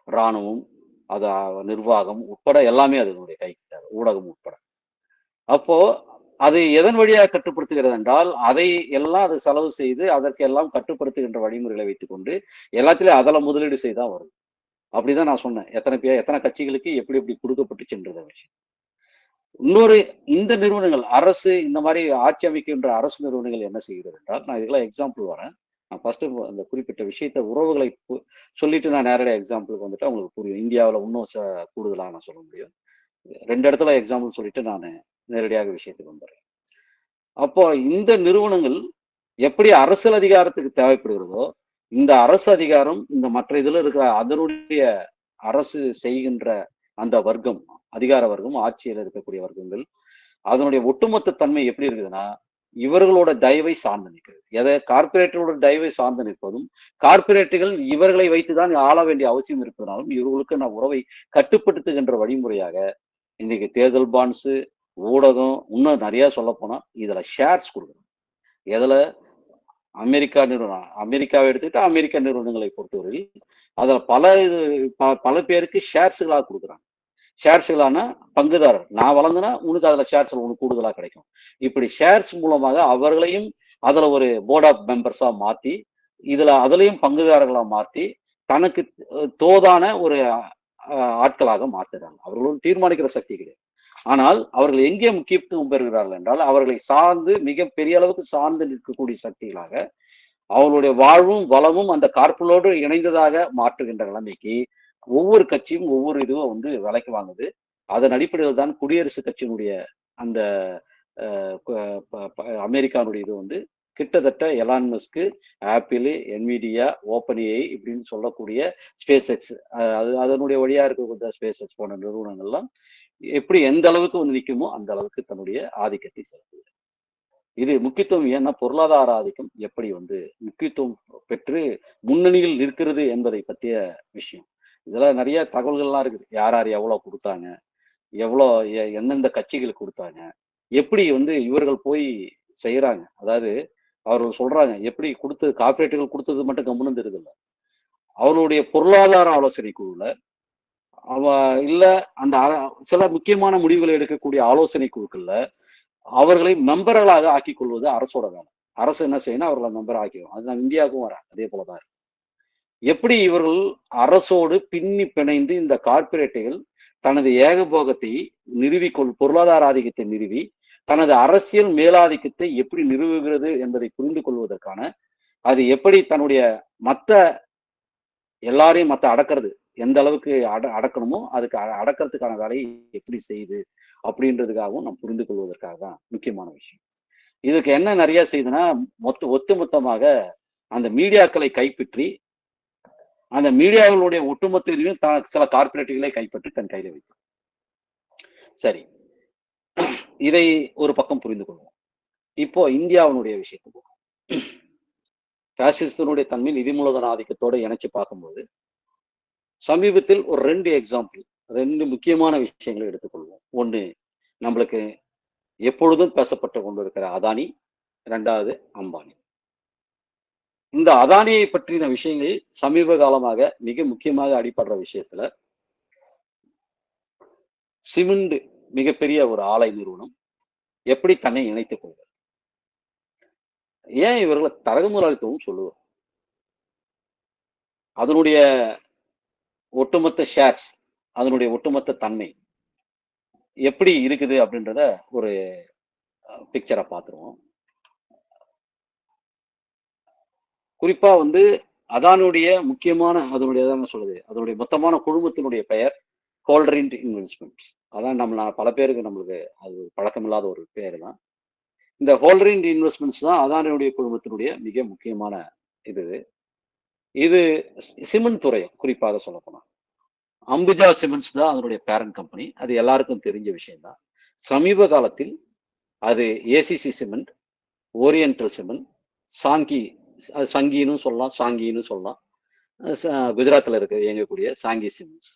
A: இராணுவம், அது நிர்வாகம் உட்பட எல்லாமே அதனுடைய கைக்கு தேவை, ஊடகம் உட்பட. அப்போ அதை எதன் வழியாக கட்டுப்படுத்துகிறது என்றால் அதை எல்லாம் அது செலவு செய்து அதற்கு எல்லாம் கட்டுப்படுத்துகின்ற வழிமுறைகளை வைத்துக் கொண்டு எல்லாத்திலையும் அதில் முதலீடு செய்தான் வரும். அப்படிதான் நான் சொன்னேன். எத்தனை கட்சிகளுக்கு எப்படி எப்படி கொடுக்கப்பட்டு சென்றது விஷயம். இன்னொரு இந்த நிறுவனங்கள் அரசு இந்த மாதிரி ஆட்சி அமைக்கின்ற அரசு நிறுவனங்கள் என்ன செய்கிறது என்றால், நான் இதெல்லாம் எக்ஸாம்பிள் வரேன். நான் ஃபர்ஸ்ட் அந்த குறிப்பிட்ட விஷயத்த உறவுகளை சொல்லிட்டு நான் நேரடியாக எக்ஸாம்பிளுக்கு வந்துட்டு அவங்களுக்கு புரியும். இந்தியாவில் இன்னும் கூடுதலாக நான் சொல்ல முடியும். 2 இடத்துல எக்ஸாம்பிள் சொல்லிட்டு நான் நேரடியாக விஷயத்துக்கு வந்துடுறேன். அப்போ இந்த நிறுவனங்கள் எப்படி அரசியல் அதிகாரத்துக்கு தேவைப்படுகிறதோ, இந்த அரசு அதிகாரம் இந்த மற்ற இதுல இருக்கிற அதனுடைய அரசு செய்கின்ற அந்த வர்க்கம், அதிகார வர்க்கம், ஆட்சியில் இருக்கக்கூடிய வர்க்கங்கள், அதனுடைய ஒட்டுமொத்த தன்மை எப்படி இருக்குதுன்னா, இவர்களோட தயவை சார்ந்து நிற்கிறது. எதை கார்பரேட்டரோட தயவை சார்ந்து நிற்பதும், கார்பரேட்டுகள் இவர்களை வைத்துதான் ஆள வேண்டிய அவசியம் இருப்பதனாலும் இவர்களுக்கு நான் உறவை கட்டுப்படுத்துகின்ற வழிமுறையாக இன்னைக்கு தேர்தல் பாண்ட்ஸ், ஊடகம், இன்னும் நிறைய சொல்ல போனா இதுல ஷேர்ஸ் கொடுக்குறோம். எதுல அமெரிக்கா நிறுவனம், அமெரிக்காவை எடுத்துக்கிட்டா அமெரிக்க நிறுவனங்களை பொறுத்தவரையில் அதுல பல பேருக்கு ஷேர்ஸ்களா கொடுக்குறாங்க. ஷேர்ஸ்களான பங்குதாரர். நான் வளர்ந்தனா உனக்கு அதுல ஷேர்ஸ் உனக்கு கூடுதலா கிடைக்கும். இப்படி ஷேர்ஸ் மூலமாக அவர்களையும் அதுல ஒரு போர்ட் ஆஃப் மெம்பர்ஸா மாத்தி, அதுலயும் பங்குதாரர்களா மாத்தி தனக்கு தோதான ஒரு ஆட்களாக மாத்துறாங்க. அவர்களும் தீர்மானிக்கிற சக்தி கிடையாது. ஆனால் அவர்கள் எங்கே முக்கியத்துவம் பெறுகிறார்கள் என்றால் அவர்களை சார்ந்து மிக பெரிய அளவுக்கு சார்ந்து நிற்கக்கூடிய சக்திகளாக அவர்களுடைய வாழ்வும் வளமும் அந்த கார்பரேட்டோடு இணைந்ததாக மாற்றுகின்ற நிலைமைக்கு ஒவ்வொரு கட்சியும் ஒவ்வொரு இதுவும் விலைக்கு வாங்குது. அதன் அடிப்படையில் தான் குடியரசுக் கட்சியினுடைய அந்த அமெரிக்கானுடைய இது கிட்டத்தட்ட Elon Musk, apple, Nvidia, open AI இப்படின்னு சொல்லக்கூடிய ஸ்பேஸ் எக்ஸ், அதனுடைய வழியா இருக்கக்கூடிய ஸ்பேஸ் எக்ஸ் போன்ற நிறுவனங்கள்லாம் எப்படி எந்த அளவுக்கு நிற்குமோ அந்த அளவுக்கு தன்னுடைய ஆதிக்கத்தை செலுத்துது. இது முக்கியத்துவம் ஏன்னா பொருளாதார ஆதிக்கம் எப்படி முக்கியத்துவம் பெற்று முன்னணியில் இருக்கிறது என்பதை பற்றிய விஷயம். இதெல்லாம் நிறைய தகவல்கள்லாம் இருக்குது. யார் யார் எவ்வளவு கொடுத்தாங்க, எந்தெந்த கட்சிகளுக்கு கொடுத்தாங்க, எப்படி இவர்கள் போய் செய்யறாங்க. அதாவது அவர்கள் சொல்றாங்க எப்படி கொடுத்தது, கார்பரேட்டுகள் கொடுத்தது மட்டும் கம்முன்னு இருக்குல்ல, அவருடைய பொருளாதார ஆலோசனை குழுல இல்ல அந்த சில முக்கியமான முடிவுகளை எடுக்கக்கூடிய ஆலோசனை குழுக்கள்ல அவர்களை மெம்பர்களாக ஆக்கிக் கொள்வது அரசோட வேலை. அரசு என்ன செய்யணும், அவர்களை மெம்பர் ஆக்கிடும். அது நான் இந்தியாவுக்கும் வரேன், அதே போலதான் இருக்கு. எப்படி இவர்கள் அரசோடு பின்னி பிணைந்து இந்த கார்பரேட்டுகள் தனது ஏகபோகத்தை பொருளாதார ஆதிக்கத்தை நிறுவி தனது அரசியல் மேலாதிக்கத்தை எப்படி நிறுவுகிறது என்பதை புரிந்து கொள்வதற்கான, அது எப்படி தன்னுடைய எல்லாரையும் அடக்கிறது எந்த அளவுக்கு அடக்கணுமோ அதுக்கு அடக்கிறதுக்கான வேலையை எப்படி செய்யுது அப்படின்றதுக்காகவும் நாம் புரிந்து கொள்வதற்காக தான் முக்கியமான விஷயம். இதுக்கு என்ன நிறைய செய்யுதுன்னா ஒட்டுமொத்தமாக அந்த மீடியாக்களை கைப்பற்றி அந்த மீடியாக்களுடைய ஒட்டுமொத்த இதுலையும் சில கார்பரேட்டுகளை கைப்பற்றி தன் கையில வைக்கும். சரி, இதை ஒரு பக்கம் புரிந்து கொள்வோம். இப்போ இந்தியாவினுடைய விஷயத்துக்கு பாசிசத்தினுடைய தன்மை நிதி மூலதன ஆதிக்கத்தோடு இணைச்சு பார்க்கும்போது சமீபத்தில் ஒரு 2 எக்ஸாம்பிள், 2 முக்கியமான விஷயங்களை எடுத்துக்கொள்வோம். ஒண்ணு நம்மளுக்கு எப்பொழுதும் பேசப்பட்டு கொண்டிருக்கிற அதானி, 2வது அம்பானி. இந்த அதானியை பற்றின விஷயங்கள் சமீப காலமாக மிக முக்கியமாக அடிபடுற விஷயத்துல சிமெண்ட் மிகப்பெரிய ஒரு ஆலை நிறுவனம் எப்படி தன்னை இணைத்துக் கொள்வது, ஏன் இவர்களை தரகு முதலாளித்துவம் சொல்லுவார், அதனுடைய ஒட்டுமொத்த ஷேர்ஸ், அதனுடைய ஒட்டுமொத்த தன்மை எப்படி இருக்குது அப்படின்றத ஒரு பிக்சரை பார்த்துருவோம். குறிப்பா அதானுடைய முக்கியமான அதனுடைய மொத்தமான குழுமத்தினுடைய பெயர் ஹோல்ரின் இன்வெஸ்ட்மெண்ட்ஸ். அதான் பல பேருக்கு நம்மளுக்கு அது பழக்கமில்லாத ஒரு பேர் தான். இந்த ஹோல்ரின் இன்வெஸ்ட்மெண்ட்ஸ் தான் அதானுடைய குழுமத்தினுடைய மிக முக்கியமான இது சிமெண்ட் துறை குறிப்பாக சொல்ல போனா அம்புஜா சிமெண்ட்ஸ் தான் அதனுடைய பேரண்ட் கம்பெனி. அது எல்லாருக்கும் தெரிஞ்ச விஷயம் தான். சமீப காலத்தில் அது ஏசிசி சிமெண்ட், ஓரியன்டல் சிமெண்ட், சங்கின்னு சொல்லலாம், சாங்கின்னு சொல்லலாம், குஜராத்தில் இயங்கக்கூடிய சாங்கி சிமெண்ட்ஸ்,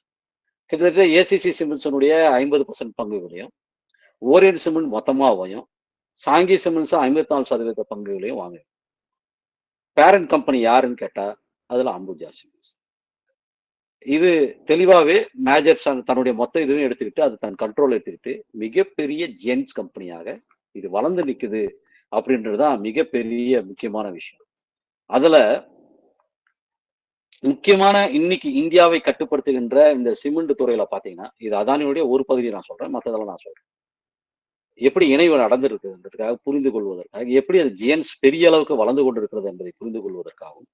A: கிட்டத்தட்ட ஏசிசி சிமெண்ட்ஸனுடைய 50% பங்குகளையும், ஓரியன்ட் சிமெண்ட் மொத்தமாகவும், சாங்கி சிமெண்ட்ஸ் 54% பங்குகளையும் வாங்க. பேரண்ட் கம்பெனி யாருன்னு கேட்டா அதுல அம்புஜா சிமெண்ட்ஸ். இது தெளிவாவே மேஜர் தன்னுடைய மொத்த இதுவும் எடுத்துக்கிட்டு அது தன் கண்ட்ரோல் எடுத்துக்கிட்டு மிகப்பெரிய ஜென்ஸ் கம்பெனியாக இது வளர்ந்து நிக்குது அப்படின்றதுதான் மிகப்பெரிய முக்கியமான விஷயம். அதுல முக்கியமான இன்னைக்கு இந்தியாவை கட்டுப்படுத்துகின்ற இந்த சிமெண்ட் துறையில பாத்தீங்கன்னா இது அதானியுடைய ஒரு பகுதியை நான் சொல்றேன், மற்றதெல்லாம் நான் சொல்றேன். எப்படி இணைவு நடந்திருக்குன்றதுக்காக புரிந்து கொள்வதற்காக, எப்படி அது ஜியன்ஸ் பெரிய அளவுக்கு வளர்ந்து கொண்டிருக்கிறது என்பதை புரிந்து கொள்வதற்காகவும்,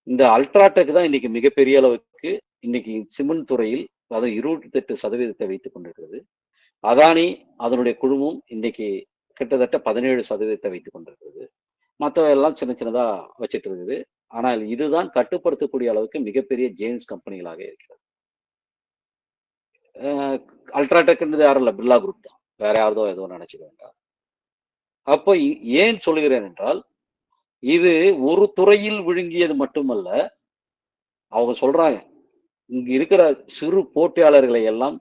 A: இந்த அல்ட்ராடெக் தான் இன்னைக்கு மிகப்பெரிய அளவுக்கு இன்னைக்கு சிமெண்ட் துறையில் அது 28% வைத்துக் கொண்டிருக்கிறது. அதானி அதனுடைய குழுமம் இன்னைக்கு கிட்டத்தட்ட 17% வைத்துக் கொண்டிருக்கிறது. மற்றவை எல்லாம் சின்ன சின்னதா வச்சிட்டு இருக்குது. ஆனால் இதுதான் கட்டுப்படுத்தக்கூடிய அளவுக்கு மிகப்பெரிய ஜெயின்ஸ் கம்பெனிகளாக இருக்கிறது. அல்ட்ராடெக்ன்றது யாரும் இல்ல, பிர்லா குரூப் தான். வேற யாரதோ ஏதோ நினைச்சுக்க வேண்டாம். அப்போ ஏன் சொல்லுகிறேன் என்றால், இது ஒரு துறையில் விழுங்கியது மட்டுமல்ல, அவங்க சொல்றாங்க இங்க இருக்கிற சிறு போட்டியாளர்களை எல்லாம்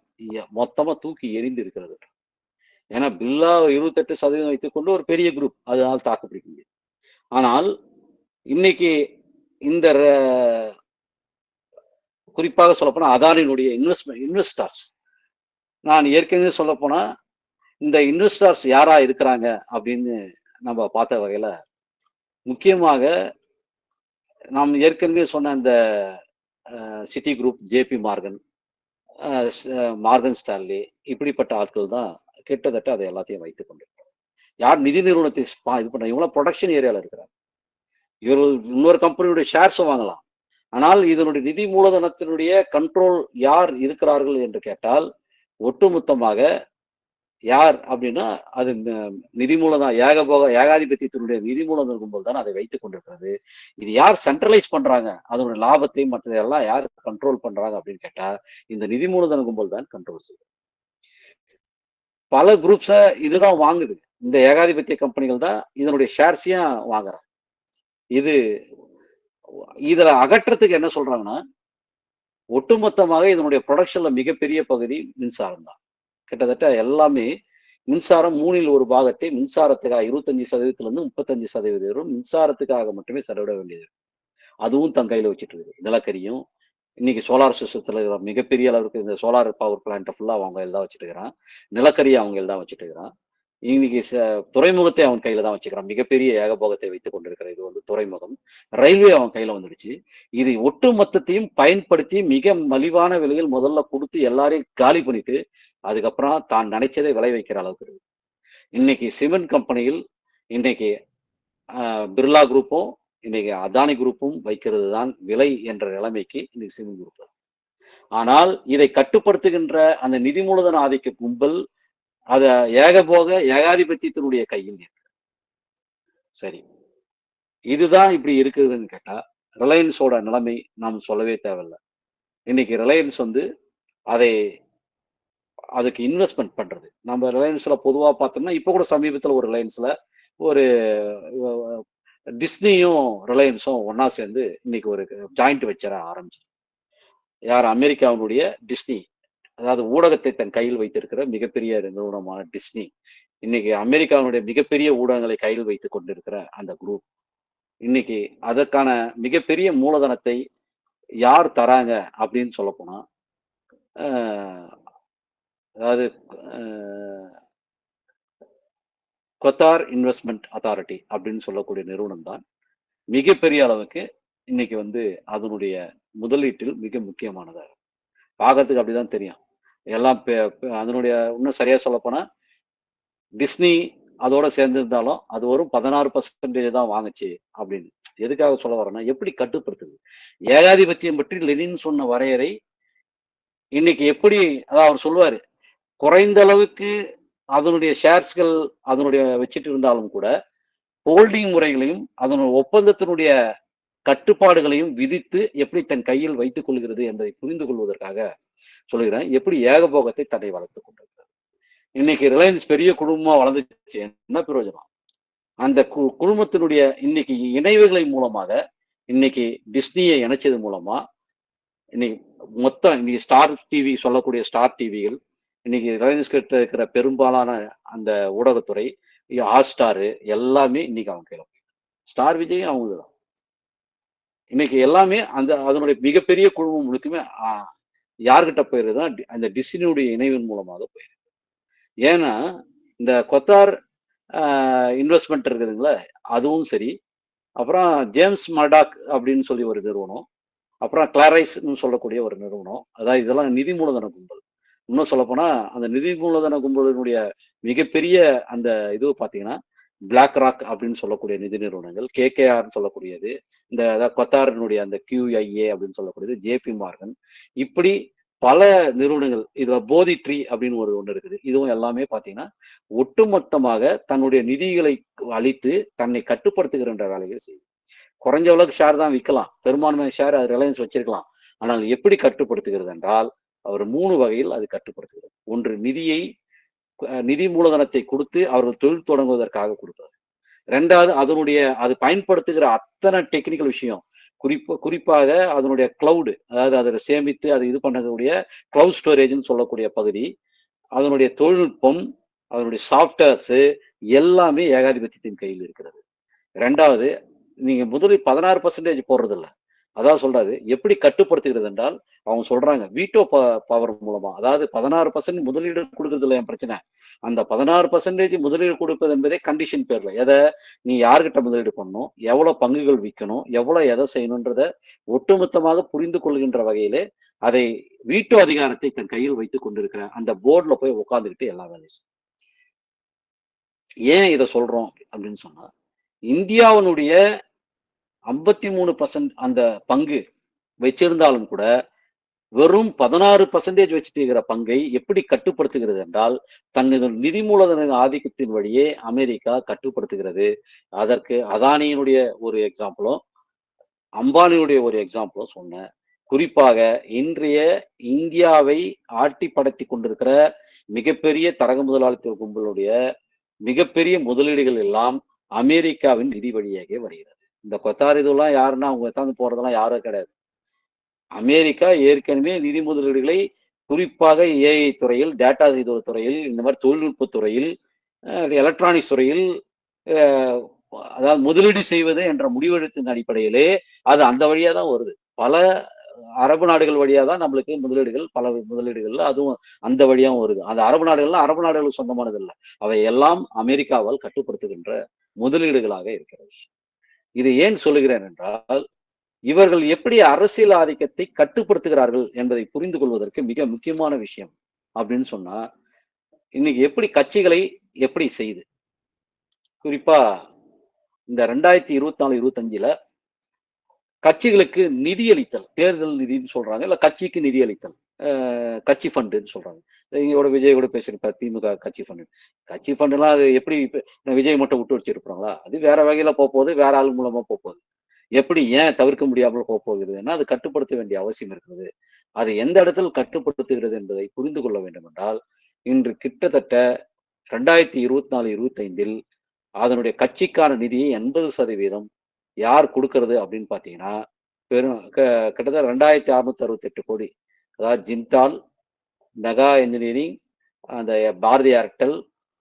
A: மொத்தமா தூக்கி எறிந்து இருக்கிறது. ஏன்னா பில்லா 28% வைத்துக்கொண்டு ஒரு பெரிய குரூப், அதனால் தாக்கு பிடிக்க முடியும். ஆனால் இன்னைக்கு இந்த குறிப்பாக சொல்லப்போனா அதானியினுடைய இன்வெஸ்டர்ஸ், நான் ஏற்கனவே சொல்ல போனா இந்த இன்வெஸ்டர்ஸ் யாரா இருக்கிறாங்க அப்படின்னு நம்ம பார்த்த வகையில, முக்கியமாக நாம் ஏற்கனவே சொன்ன இந்த Citigroup, JP Morgan, Morgan Stanley, இப்படிப்பட்ட ஆட்கள் தான் கிட்டத்தட்ட அதை எல்லாத்தையும் வைத்துக் கொண்டிருக்கிறார். யார் நிதி நிறுவனத்தை இது பண்ண, இவங்களாம் ப்ரொடக்ஷன் ஏரியால இருக்கிறாங்க. இவர்கள் இன்னொரு கம்பெனியுடைய ஷேர்ஸும் வாங்கலாம். ஆனால் இதனுடைய நிதி மூலதனத்தினுடைய கண்ட்ரோல் யார் இருக்கிறார்கள் என்று கேட்டால், ஒட்டுமொத்தமாக யார் அப்படின்னா அது நிதி மூலதான் ஏகாதிபத்தியத்தினுடைய நிதி மூலதன கும்பல் தான் அதை வைத்துக் கொண்டிருக்கிறது. இது யார் சென்ட்ரலைஸ் பண்றாங்க, அதனுடைய லாபத்தையும் மற்றதெல்லாம் யார் கண்ட்ரோல் பண்றாங்க அப்படின்னு கேட்டா, இந்த நிதி மூலதன கும்பல் தான் கண்ட்ரோல் செய்யும். பல குரூப்ஸ இதுதான் வாங்குது. இந்த ஏகாதிபத்திய கம்பெனிகள் தான் இதனுடைய ஷேர்ஸையும் வாங்குறாங்க. இதுல அகற்றத்துக்கு என்ன சொல்றாங்கன்னா, ஒட்டுமொத்தமாக இதனுடைய ப்ரொடக்ஷன்ல மிகப்பெரிய பகுதி மின்சாரம் தான். கிட்டத்தட்ட எல்லாமே மின்சாரம் 1/3 மின்சாரத்துக்காக 25% 35% மின்சாரத்துக்காக மட்டுமே செலவிட வேண்டியது. அதுவும் தன் கையில வச்சுட்டு இருக்கு. நிலக்கரியும் இன்னைக்கு சோலார் சிஸ்டத்துல மிகப்பெரிய அளவுக்கு இந்த சோலார் பவர் பிளான்ட் ஃபுல்லா அவங்க கையில் தான் வச்சுட்டு இருக்கிறான். நிலக்கரியை அவங்க கையில் தான் வச்சுட்டு இருக்கிறான். இன்னைக்கு துறைமுகத்தை அவன் கையில தான் வச்சுக்கிறான். மிகப்பெரிய ஏகபோகத்தை வைத்துக் கொண்டிருக்கிற இது வந்து துறைமுகம். ரயில்வே அவன் கையில வந்துடுச்சு. இது ஒட்டு மொத்தத்தையும் பயன்படுத்தி மிக மலிவான விலையில் முதல்ல கொடுத்து எல்லாரையும் காலி பண்ணிட்டு அதுக்கப்புறம் தான் நினைச்சதை விளை வைக்கிற அளவுக்கு இருக்கு. இன்னைக்கு சிமெண்ட் கம்பெனியில் இன்னைக்கு பிர்லா குரூப்பும் இன்னைக்கு அதானி குரூப்பும் வைக்கிறது தான் விலை என்ற நிலைமைக்கு இன்னைக்கு சிமெண்ட் குரூப். ஆனால் இதை கட்டுப்படுத்துகின்ற அந்த நிதி மூலதன ஆதிக்க கும்பல் அத ஏகாதிபத்தியத்தினுடைய கையில் இருக்கு. சரி, இதுதான் இப்படி இருக்குதுன்னு கேட்டா ரிலையன்ஸோட நிலைமை நாம் சொல்லவே தேவையில்லை. இன்னைக்கு ரிலையன்ஸ் வந்து அதுக்கு இன்வெஸ்ட்மெண்ட் பண்றது. நம்ம ரிலையன்ஸ்ல பொதுவா பார்த்தோம்னா இப்ப கூட சமீபத்தில் ஒரு ரிலையன்ஸ்ல ஒரு டிஸ்னியும் ரிலையன்ஸும் ஒன்னா சேர்ந்து இன்னைக்கு ஒரு ஜாயிண்ட் வெஞ்சர ஆரம்பிச்சு. யார்? அமெரிக்காவினுடைய டிஸ்னி, அதாவது ஊடகத்தை தன் கையில் வைத்திருக்கிற மிகப்பெரிய நிறுவனமான டிஸ்னி, இன்னைக்கு அமெரிக்காவினுடைய மிகப்பெரிய ஊடகங்களை கையில் வைத்துக் கொண்டிருக்கிற அந்த குரூப், இன்னைக்கு அதற்கான மிகப்பெரிய மூலதனத்தை யார் தராங்க அப்படின்னு சொல்ல போனா, அதாவது கொத்தார் இன்வெஸ்ட்மெண்ட் அத்தாரிட்டி அப்படின்னு சொல்லக்கூடிய நிறுவனம் தான் மிகப்பெரிய அளவுக்கு இன்னைக்கு வந்து அதனுடைய முதலீட்டில் மிக முக்கியமானதா பார்க்கறதுக்கு அப்படிதான் தெரியும். எல்லாம் அதனுடைய இன்னும் சரியா சொல்ல போனா டிஸ்னி அதோட சேர்ந்திருந்தாலும் அது வரும் 16% தான் வாங்குச்சு அப்படின்னு. எதுக்காக சொல்ல வரேன்னா, எப்படி கட்டுப்படுத்துது ஏகாதிபத்தியம் பற்றி லெனின் சொன்ன வரையறை இன்னைக்கு எப்படி, அதாவது அவர் சொல்லுவாரு, குறைந்த அளவுக்கு அதனுடைய ஷேர்ஸ்கள் அதனுடைய வச்சுட்டு இருந்தாலும் கூட ஹோல்டிங் முறைகளையும் அதனுடைய ஒப்பந்தத்தினுடைய கட்டுப்பாடுகளையும் விதித்து எப்படி தன் கையில் வைத்துக் கொள்கிறது என்பதை புரிந்து கொள்வதற்காக சொல்லுகிறேன். எப்படி ஏகபோகத்தை தன்னை வளர்த்துக் கொண்டிருக்கிறது. இன்னைக்கு ரிலையன்ஸ் பெரிய குடும்பமா வளர்ந்துச்சு, என்ன பிரயோஜனம்? அந்த குழுமத்தினுடைய இன்னைக்கு இணைவுகளின் மூலமாக இன்னைக்கு டிஸ்னியை இணைச்சது மூலமா இன்னைக்கு மொத்தம் இன்னைக்கு ஸ்டார் டிவி சொல்லக்கூடிய ஸ்டார் டிவிகள், இன்னைக்கு ரிலையன்ஸ் கிட்ட இருக்கிற பெரும்பாலான அந்த ஊடகத்துறை, ஹாட்ஸ்டாரு எல்லாமே இன்னைக்கு அவங்க கையில. ஸ்டார் விஜயும் அவங்க தான். இன்னைக்கு எல்லாமே அதனுடைய மிகப்பெரிய குழுமம் முழுக்குமே யார்கிட்ட போயிருதுதான் அந்த டிஸ்னியுடைய இணைவின் மூலமாக போயிருக்கு. ஏன்னா இந்த கொத்தார் இன்வெஸ்ட்மெண்ட் இருக்குதுங்களா, அதுவும் சரி. அப்புறம் ஜேம்ஸ் மர்டாக் அப்படின்னு சொல்லி ஒரு நிறுவனம், அப்புறம் கிளாரைஸ்ன்னு சொல்லக்கூடிய ஒரு நிறுவனம், அதாவது இதெல்லாம் நிதி மூலதன கும்பல். இன்னும் சொல்ல போனா அந்த நிதி மூலதன கும்பலினுடைய மிகப்பெரிய அந்த இது பாத்தீங்கன்னா பிளாக் ராக் அப்படின்னு சொல்லக்கூடிய நிதி நிறுவனங்கள், கேகேஆர் சொல்லக்கூடியது, இந்த கொத்தாரினுடைய அந்த QIA அப்படின்னு சொல்லக்கூடியது, ஜேபி மார்கன், இப்படி பல நிறுவனங்கள். இதுல போதி ட்ரீ அப்படின்னு ஒண்ணு இருக்குது. இதுவும் எல்லாமே பாத்தீங்கன்னா ஒட்டுமொத்தமாக தன்னுடைய நிதிகளை அளித்து தன்னை கட்டுப்படுத்துகின்ற வேலையை செய்யும். குறைஞ்ச அளவுக்கு ஷேர் தான் விற்கலாம், பெரும்பான்மை ஷேர் அது ரிலையன்ஸ் வச்சிருக்கலாம். ஆனால் எப்படி கட்டுப்படுத்துகிறது என்றால் அவர் 3 வகையில் அது கட்டுப்படுத்துகிறது. ஒன்று நிதி மூலதனத்தை கொடுத்து அவர்கள் தொழில் தொடங்குவதற்காக கொடுப்பது. 2வது அதனுடைய அது பயன்படுத்துகிற அத்தனை டெக்னிக்கல் விஷயம், குறிப்பாக அதனுடைய கிளவுடு, அதாவது அதில் சேமித்து அது இது பண்ணக்கூடிய கிளவுட் ஸ்டோரேஜ்னு சொல்லக்கூடிய பகுதி, அதனுடைய தொழில்நுட்பம், அதனுடைய சாஃப்ட்வேர்ஸ் எல்லாமே ஏகாதிபத்தியத்தின் கையில் இருக்கிறது. 2வது நீங்க முதலில் 16% போடுறது இல்லை. அதான் சொல்றாரு எப்படி கட்டுப்படுத்துகிறது என்றால் அவங்க சொல்றாங்க வீட்டோ பவர் மூலமா, அதாவது 16% முதலீடு கொடுக்கறது இல்லை என் பிரச்சனை. அந்த 16% முதலீடு கொடுப்பது என்பதே கண்டிஷன் பேர்ல. எதை நீ யார்கிட்ட முதலீடு பண்ணணும், எவ்வளவு பங்குகள் விற்கணும், எவ்வளவு எதை செய்யணும்ன்றத ஒட்டுமொத்தமாக புரிந்து கொள்கின்ற வகையிலே அதை வீட்டோ அதிகாரத்தை தன் கையில் வைத்துக் கொண்டிருக்கிற அந்த போர்டுல போய் உட்கார்ந்துக்கிட்டு எல்லா வேலையும். ஏன் இதை சொல்றோம் அப்படின்னு சொன்னா, இந்தியாவினுடைய 53% அந்த பங்கு வச்சிருந்தாலும் கூட வெறும் 16% வச்சுட்டு இருக்கிற பங்கை எப்படி கட்டுப்படுத்துகிறது என்றால் தனது நிதி மூலதன ஆதிக்கத்தின் வழியே அமெரிக்கா கட்டுப்படுத்துகிறது. அதற்கு அதானியினுடைய ஒரு எக்ஸாம்பிளும் அம்பானியுடைய ஒரு எக்ஸாம்பிளும் சொன்னேன். குறிப்பாக இன்றைய இந்தியாவை ஆட்டி படைத்தி கொண்டிருக்கிற மிகப்பெரிய தரகு முதலாளித்துவ கும்பலுடைய மிகப்பெரிய முதலீடுகள் எல்லாம் அமெரிக்காவின் நிதி வழியாக வருகிறது. இந்த கொத்தார் இதெல்லாம் யாருன்னா அவங்க உட்காந்து போறதெல்லாம் யாரும் கிடையாது. அமெரிக்கா ஏற்கனவே நிதி முதலீடுகளை குறிப்பாக ஏஐ துறையில், டேட்டா துறையில், இந்த மாதிரி தொழில்நுட்ப துறையில், எலக்ட்ரானிக்ஸ் துறையில், அதாவது முதலீடு செய்வது என்ற முடிவெடுத்தின் அடிப்படையிலே அது அந்த வழியா தான் வருது. பல அரபு நாடுகள் வழியா தான் நம்மளுக்கு முதலீடுகள், பல முதலீடுகள்ல அதுவும் அந்த வழியாவும் வருது. அந்த அரபு நாடுகளுக்கு சொந்தமானது இல்லை, அவை எல்லாம் அமெரிக்காவால் கட்டுப்படுத்துகின்ற முதலீடுகளாக இருக்கிறது. இதை ஏன் சொல்லுகிறேன் என்றால் இவர்கள் எப்படி அரசியல் ஆதிக்கத்தை கட்டுப்படுத்துகிறார்கள் என்பதை புரிந்து கொள்வதற்கு மிக முக்கியமான விஷயம் அப்படின்னு சொன்னா, இன்னைக்கு எப்படி கட்சிகளை எப்படி செய்து, குறிப்பா இந்த 2024-25 கட்சிகளுக்கு நிதியளித்தல், தேர்தல் நிதினு சொல்றாங்க, இல்ல கட்சிக்கு நிதியளித்தல், கட்சி ஃபண்டுன்னு சொல்றாங்க. இங்கோட விஜய் கூட பேசியிருப்பார், திமுக கட்சி ஃபண்ட் எல்லாம் அது எப்படி விஜய் மட்டும் விட்டு வச்சிருப்பாங்களா? அது வேற வகையில போகுது, வேற ஆள் மூலமா போகுது. எப்படி ஏன் தவிர்க்க முடியாமல் போகிறதுன்னா அது கட்டுப்படுத்த வேண்டிய அவசியம் இருக்கிறது. அது எந்த இடத்தில் கட்டுப்படுத்துகிறது என்பதை புரிந்து கொள்ள வேண்டும் என்றால் இன்று கிட்டத்தட்ட 2024-25 அதனுடைய கட்சிக்கான நிதியை 80% யார் கொடுக்கறது அப்படின்னு பாத்தீங்கன்னா கிட்டத்தட்ட 2668 கோடி. அதாவது ஜிண்டால், மெகா இன்ஜினியரிங், அந்த பாரதி ஏர்டெல்,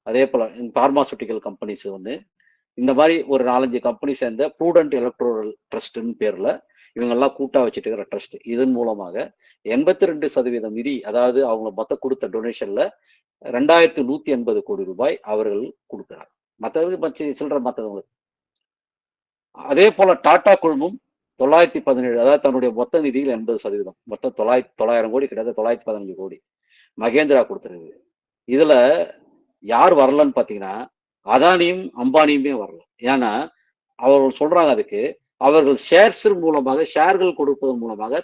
A: அதே போல பார்மாசூட்டிக்கல் கம்பெனிஸ் ஒன்று, இந்த மாதிரி ஒரு 4-5 கம்பெனி சேர்ந்த ப்ரூடென்ட் எலக்ட்ரோரல் ட்ரஸ்ட்னு பேர்ல இவங்கெல்லாம் கூட்டா வச்சுட்டு இருக்கிற ட்ரஸ்ட். இதன் மூலமாக 82% நிதி, அதாவது அவங்க மொத்த கொடுத்த டொனேஷன்ல 2180 கோடி ரூபாய் அவர்கள் கொடுக்கிறார். மற்றது சில்லற மற்றவங்களுக்கு. அதே போல டாடா குழுமம் 917, அதாவது தன்னுடைய மொத்த நிதியில் 80%, மொத்தம் 900 கோடி, கிட்டத்தட்ட 915 கோடி மகேந்திரா கொடுத்துருது. இதுல யார் வரலன்னு பாத்தீங்கன்னா அதானியும் அம்பானியுமே வரல. ஏன்னா அவர்கள் சொல்றாங்க அதுக்கு அவர்கள் ஷேர்கள் கொடுப்பதன் மூலமாக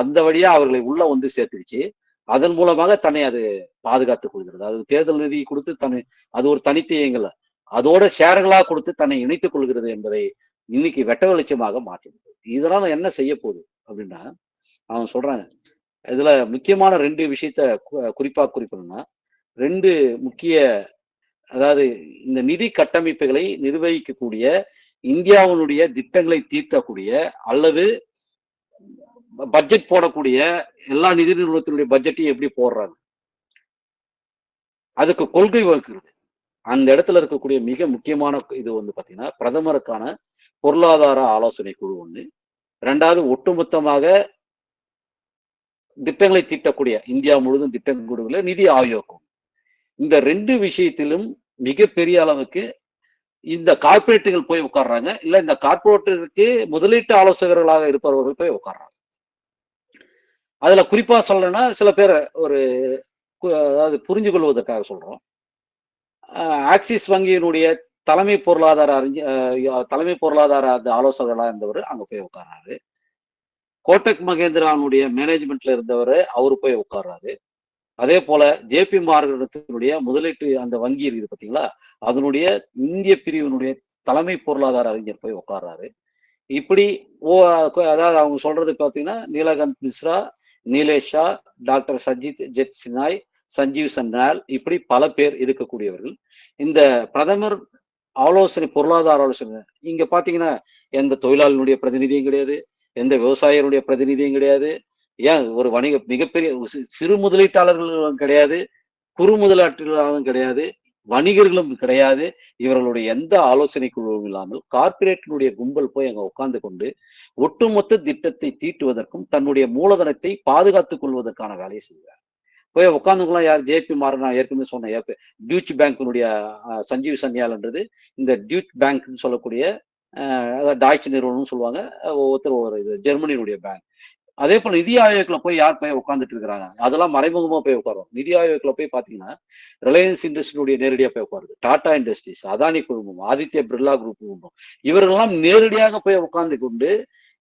A: அந்த வழியா அவர்களை உள்ள வந்து சேர்த்துருச்சு. அதன் மூலமாக தன்னை அது பாதுகாத்துக் கொள்கிறது. அது தேர்தல் நிதி கொடுத்து அது ஒரு தனித்தியங்கள்ல அதோட ஷேர்களா கொடுத்து தன்னை இணைத்துக் கொள்கிறது என்பதை இன்னைக்கு வெட்ட வெளிச்சமாக மாற்றிடுது. இதெல்லாம் என்ன செய்ய போகுது அப்படின்னா அவங்க சொல்றாங்க, இதுல முக்கியமான 2 விஷயத்த குறிப்பிடணும்னா, 2 முக்கிய, அதாவது இந்த நிதி கட்டமைப்புகளை நிர்வகிக்கக்கூடிய, இந்தியாவினுடைய திட்டங்களை தீர்க்கக்கூடிய அல்லது பட்ஜெட் போடக்கூடிய எல்லா நிதி நிறுவனத்தினுடைய பட்ஜெட்டையும் எப்படி போடுறாங்க, அதுக்கு கொள்கை வகுக்கிறது. அந்த இடத்துல இருக்கக்கூடிய மிக முக்கியமான இது பாத்தீங்கன்னா பிரதமருக்கான பொருளாதார ஆலோசனை குழு ஒண்ணு, 2வது ஒட்டுமொத்தமாக திட்டங்களை தீட்டக்கூடிய இந்தியா முழுவதும் திட்டம் கொடுக்கல நிதி ஆயோகம். இந்த 2 விஷயத்திலும் மிகப்பெரிய அளவுக்கு இந்த கார்பரேட்டுகள் போய் உட்கார்றாங்க, இல்ல இந்த கார்பரேட்டுக்கு முதலீட்டு ஆலோசகர்களாக இருப்பவர்கள் போய் உட்கார்றாங்க. அதுல குறிப்பா சொல்லணும்னா சில பேர் அதாவது புரிஞ்சு கொள்வதற்காக சொல்றோம். ஆக்சிஸ் வங்கியினுடைய தலைமை பொருளாதார தலைமை பொருளாதார அந்த ஆலோசகர்களா இருந்தவர் அங்க போய் உட்கார்றாரு. கோட்டக் மகேந்திராவுடைய மேனேஜ்மெண்ட்ல இருந்தவர் அவரு போய் உட்கார்றாரு. அதே போல ஜேபி மார்கனத்தினுடைய முதலீட்டு அந்த வங்கி இருக்குது பாத்தீங்களா, அதனுடைய இந்திய பிரிவினுடைய தலைமை பொருளாதார அறிஞர் போய் உட்கார்றாரு. இப்படி அதாவது அவங்க சொல்றது பாத்தீங்கன்னா, நீலகந்த் மிஸ்ரா, நீலேஷ் ஷா, டாக்டர் சஜித் ஜெட் சினாய், சஞ்சீவ் சன்னால், இப்படி பல பேர் இருக்கக்கூடியவர்கள். இந்த பிரதமர் பொருளாதார ஆலோசனை இங்க பாத்தீங்கன்னா எந்த தொழிலாளியினுடைய பிரதிநிதியும் கிடையாது, எந்த விவசாயிகளுடைய பிரதிநிதியும் கிடையாது, ஏன் ஒரு வணிக மிகப்பெரிய சிறு முதலீட்டாளர்களும் கிடையாது, குறு முதலீட்டாளர்களும் கிடையாது, வணிகர்களும் கிடையாது. இவர்களுடைய எந்த ஆலோசனை குழுவும் இல்லாமல் கார்ப்பரேட்டினுடைய கும்பல் போய் அங்க உட்கார்ந்து கொண்டு ஒட்டுமொத்த திட்டத்தை தீட்டுவதற்கும் தன்னுடைய மூலதனத்தை பாதுகாத்துக் கொள்வதற்கான வேலையை செய்கிறார். போய் உட்காந்துக்கலாம் யார்? JP Morgan. நான் ஏற்கனவே சொன்னேன், டியூச் பேங்கினுடைய சஞ்சீவ் சன்யால்ன்றது இந்த டியூச் பேங்க்னு சொல்லக்கூடிய டாய்ச் நிறுவனம்னு சொல்லுவாங்க, ஒவ்வொருத்தர் ஒவ்வொரு இது ஜெர்மனியுடைய பேங்க். அதே போல நிதி ஆயோக்ல போய் யார் போய் உட்கார்ந்துட்டு இருக்கிறாங்க? அதெல்லாம் மறைமுகமா போய் உட்காரும். நிதி ஆயோக்ல போய் பாத்தீங்கன்னா ரிலையன்ஸ் இண்டஸ்ட்ரியுடைய நேரடியா போய் உட்காருது, டாடா இண்டஸ்ட்ரீஸ், அதானி குழுமம், ஆதித்ய பிர்லா குரூப், இவர்களெல்லாம் நேரடியாக போய் உட்கார்ந்து கொண்டு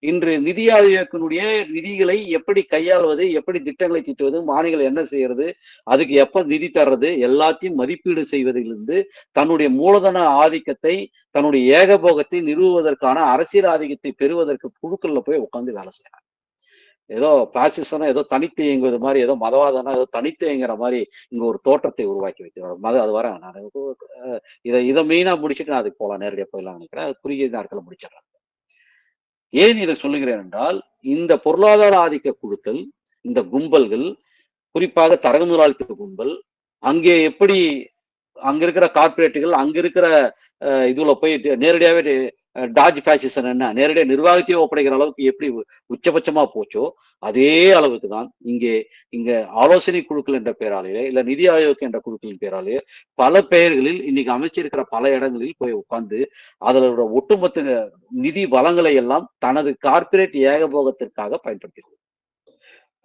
A: இன்று நிதி ஆயோக்கினுடைய நிதிகளை எப்படி கையாள்வது, எப்படி திட்டங்களை தீட்டுவது, மாநிலங்கள் என்ன செய்யறது, அதுக்கு எப்ப நிதி தர்றது, எல்லாத்தையும் மதிப்பீடு செய்வதிலிருந்து தன்னுடைய மூலதன ஆதிக்கத்தை, தன்னுடைய ஏகபோகத்தை நிறுவுவதற்கான அரசியல் ஆதிக்கத்தை பெறுவதற்கு குழுக்கள்ல போய் உட்கார்ந்து வேலை செய்யறாங்க. ஏதோ பாசிசம் ஏதோ தனித்து இயங்குவது மாதிரி, ஏதோ மதவாதம்னா ஏதோ தனித்து இயங்குற மாதிரி இங்க ஒரு தோற்றத்தை உருவாக்கி வைக்கிறார். அது வர நான் இதை மெயினா முடிச்சுட்டு நான் அதுக்கு போகலாம், நேரடியாக போயிடலாம் நினைக்கிறேன். அது குறுகிய நேரத்தில் முடிச்சிடறேன். ஏன் இதை சொல்லுகிறேன் என்றால், இந்த பொருளாதார ஆதிக்க குழுக்கள், இந்த கும்பல்கள், குறிப்பாக தரகு முதலாளித்துவ கும்பல், அங்கே எப்படி அங்க இருக்கிற கார்பரேட்டுகள் அங்க இருக்கிற இதுல போய் நேரடியாவே டாஜ் பாசிசம் என்ன நேரடியாக நிர்வாகத்தையே ஒப்படைக்கிற அளவுக்கு எப்படி உச்சபட்சமா போச்சோ, அதே அளவுக்கு தான் இங்க ஆலோசனை குழுக்கள் என்ற பெயராலேயே இல்ல நிதி ஆயோக் என்ற குழுக்களின் பெயராலேயே பல பெயர்களில் இன்னைக்கு அமைச்சிருக்கிற பல இடங்களில் போய் உட்கார்ந்து அதனோட ஒட்டுமொத்த நிதி வளங்களை எல்லாம் தனது கார்பரேட் ஏகபோகத்திற்காக பயன்படுத்தி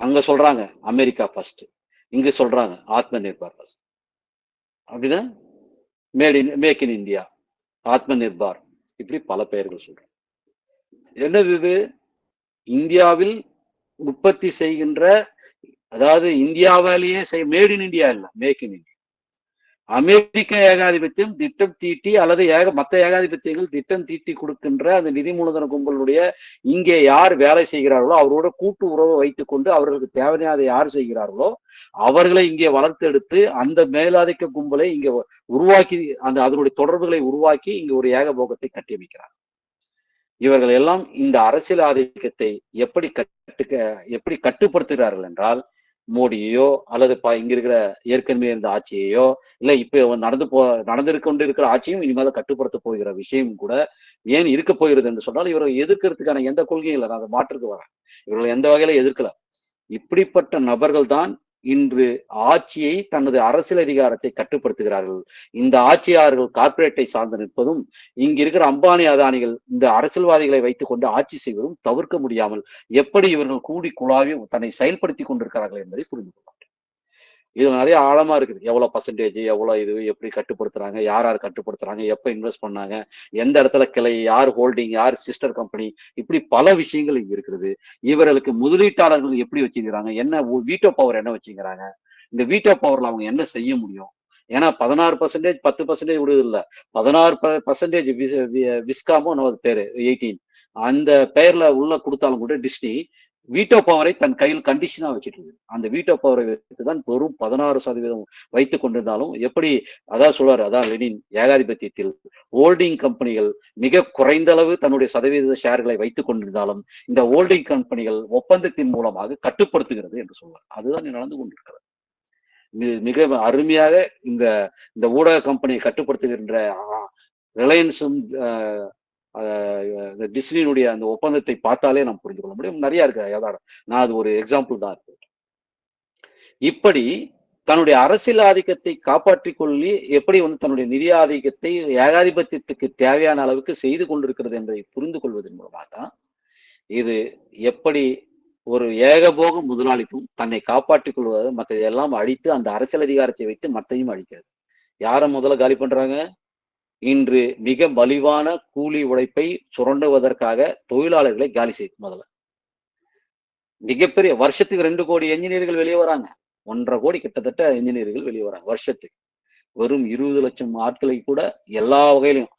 A: அங்க சொல்றாங்க அமெரிக்கா ஃபர்ஸ்ட், இங்க சொல்றாங்க ஆத்ம நிர்பார் ஃபர்ஸ்ட். அப்படின்னா make in India, Atma Nirbhar, இப்படி பல பெயர்கள் சொல்றேன். என்னது இது? இந்தியாவில் உற்பத்தி செய்கின்ற, அதாவது இந்தியாவிலேயே மேட் இன் இந்தியா இல்ல, மேக் இன் இந்தியா. அமெரிக்க ஏகாதிபத்தியம் திட்டம் தீட்டி அல்லது மற்ற ஏகாதிபத்தியங்கள் திட்டம் தீட்டி கொடுக்கின்ற அந்த நிதி மூலதன கும்பலுடைய இங்கே யார் வேலை செய்கிறார்களோ அவரோட கூட்டு உறவு வைத்துக் கொண்டு அவர்களுக்கு தேவையானதை யார் செய்கிறார்களோ அவர்களை இங்கே வளர்த்தெடுத்து அந்த மேலாதிக்க கும்பலை இங்க உருவாக்கி அதனுடைய தொடர்புகளை உருவாக்கி இங்க ஒரு ஏகபோகத்தை கட்டியமைக்கிறார். இவர்கள் எல்லாம் இந்த அரசியல் ஆதிக்கத்தை எப்படி கட்டுப்படுத்துகிறார்கள் என்றால், மோடியோ அல்லது இங்க இருக்கிற ஏற்கனவே இருந்த ஆட்சியையோ இல்ல இப்ப நடந்து கொண்டு இருக்கிற ஆட்சியும் இனிமேல் கட்டுப்படுத்த போகிற விஷயம் கூட ஏன் இருக்க போகிறது என்று சொன்னால், இவர்கள் எதிர்க்கிறதுக்கான எந்த கொள்கையும் இல்லை. நான் அதை மாற்றுக்கு வரேன். இவர்கள் எந்த வகையில எதிர்க்கல. இப்படிப்பட்ட நபர்கள் தான் இன்று ஆட்சியை தனது அரசியல் அதிகாரத்தை கட்டுப்படுத்துகிறார்கள். இந்த ஆட்சியாளர்கள் கார்ப்பரேட்டை சார்ந்து நிற்பதும், இங்க இருக்கிற அம்பானி அதானிகள் இந்த அரசியல்வாதிகளை வைத்துக் கொண்டு ஆட்சி செய்வதும் தவிர்க்க முடியாமல் எப்படி இவர்கள் கூடி குழாவி தன்னை செயல்படுத்தி கொண்டிருக்கிறார்கள் என்பதை புரிந்து கொள்ள. இது நிறைய ஆழமா இருக்குது. எவ்வளவு பர்சன்டேஜ், எவ்வளவு இது, எப்படி கட்டுப்படுத்துறாங்க, யார் கட்டுப்படுத்துறாங்க, எப்ப இன்வெஸ்ட் பண்ணாங்க, எந்த இடத்துல கிளை, யார் ஹோல்டிங், யார் சிஸ்டர் கம்பெனி, இப்படி பல விஷயங்கள் இங்க இருக்கிறது. இவர்களுக்கு முதலீட்டாளர்கள் எப்படி வச்சுக்கிறாங்க, என்ன வீட்டோ பவர் என்ன வச்சுக்கிறாங்க, இந்த வீட்டோ பவர்ல அவங்க என்ன செய்ய முடியும். ஏன்னா 16% 10% விடுது இல்ல, 16% விஸ்காமோ நம்ம பேரு 18 அந்த பெயர்ல உள்ள கொடுத்தாலும் கூட டிஸ்னி வீட்டோ பவரை தன் கையில் கண்டிஷனா வச்சுட்டு இருக்கு. அந்த வீட்டோ பவரை வைத்துதான் வெறும் 16% வைத்துக் கொண்டிருந்தாலும் எப்படி அதான் சொல்றாரு, அதான் லெனின் ஏகாதிபத்தியத்தில் ஹோல்டிங் கம்பெனிகள் மிக குறைந்த அளவு தன்னுடைய சதவீத ஷேர்களை வைத்துக் கொண்டிருந்தாலும் இந்த ஹோல்டிங் கம்பெனிகள் ஒப்பந்தத்தின் மூலமாக கட்டுப்படுத்துகிறது என்று சொல்வார். அதுதான் நடந்து கொண்டிருக்கிறது. மிக அருமையாக இந்த ஊடக கம்பெனியை கட்டுப்படுத்துகின்ற ரிலையன்ஸும் டிஸ்னியினுடைய அந்த ஒப்பந்தத்தை பார்த்தாலே நாம் புரிந்து கொள்ள முடியும். நிறைய இருக்கு யதார்த்தம். நான் அது ஒரு எக்ஸாம்பிள் தான் இருக்கு. இப்படி தன்னுடைய அரசியல் ஆதிக்கத்தை காப்பாற்றிக் கொள்ளி எப்படி தன்னுடைய நிதி ஆதிக்கத்தை ஏகாதிபத்தியத்துக்கு தேவையான அளவுக்கு செய்து கொண்டிருக்கிறது என்பதை புரிந்து கொள்வதன் மூலமாக தான் இது எப்படி ஒரு ஏகபோக முதலாளித்துவம் தன்னை காப்பாற்றிக் கொள்வதை மற்ற எல்லாம் அழித்து அந்த அரசியல் அதிகாரத்தை வைத்து மற்றையும் அழிக்கிறது. யார முதல்ல காலி பண்றாங்க? இன்று மிக மலிவான கூலி உழைப்பை சுரண்டுவதற்காக தொழிலாளர்களை காலி செய்யும் முதல்ல. மிகப்பெரிய வருஷத்துக்கு 2 கோடி என்ஜினியர்கள் வெளியே வராங்க. 1.5 கோடி கிட்டத்தட்ட என்ஜினியர்கள் வெளியே வராங்க வருஷத்துக்கு. வெறும் 20 லட்சம் ஆட்களை கூட எல்லா வகையிலும்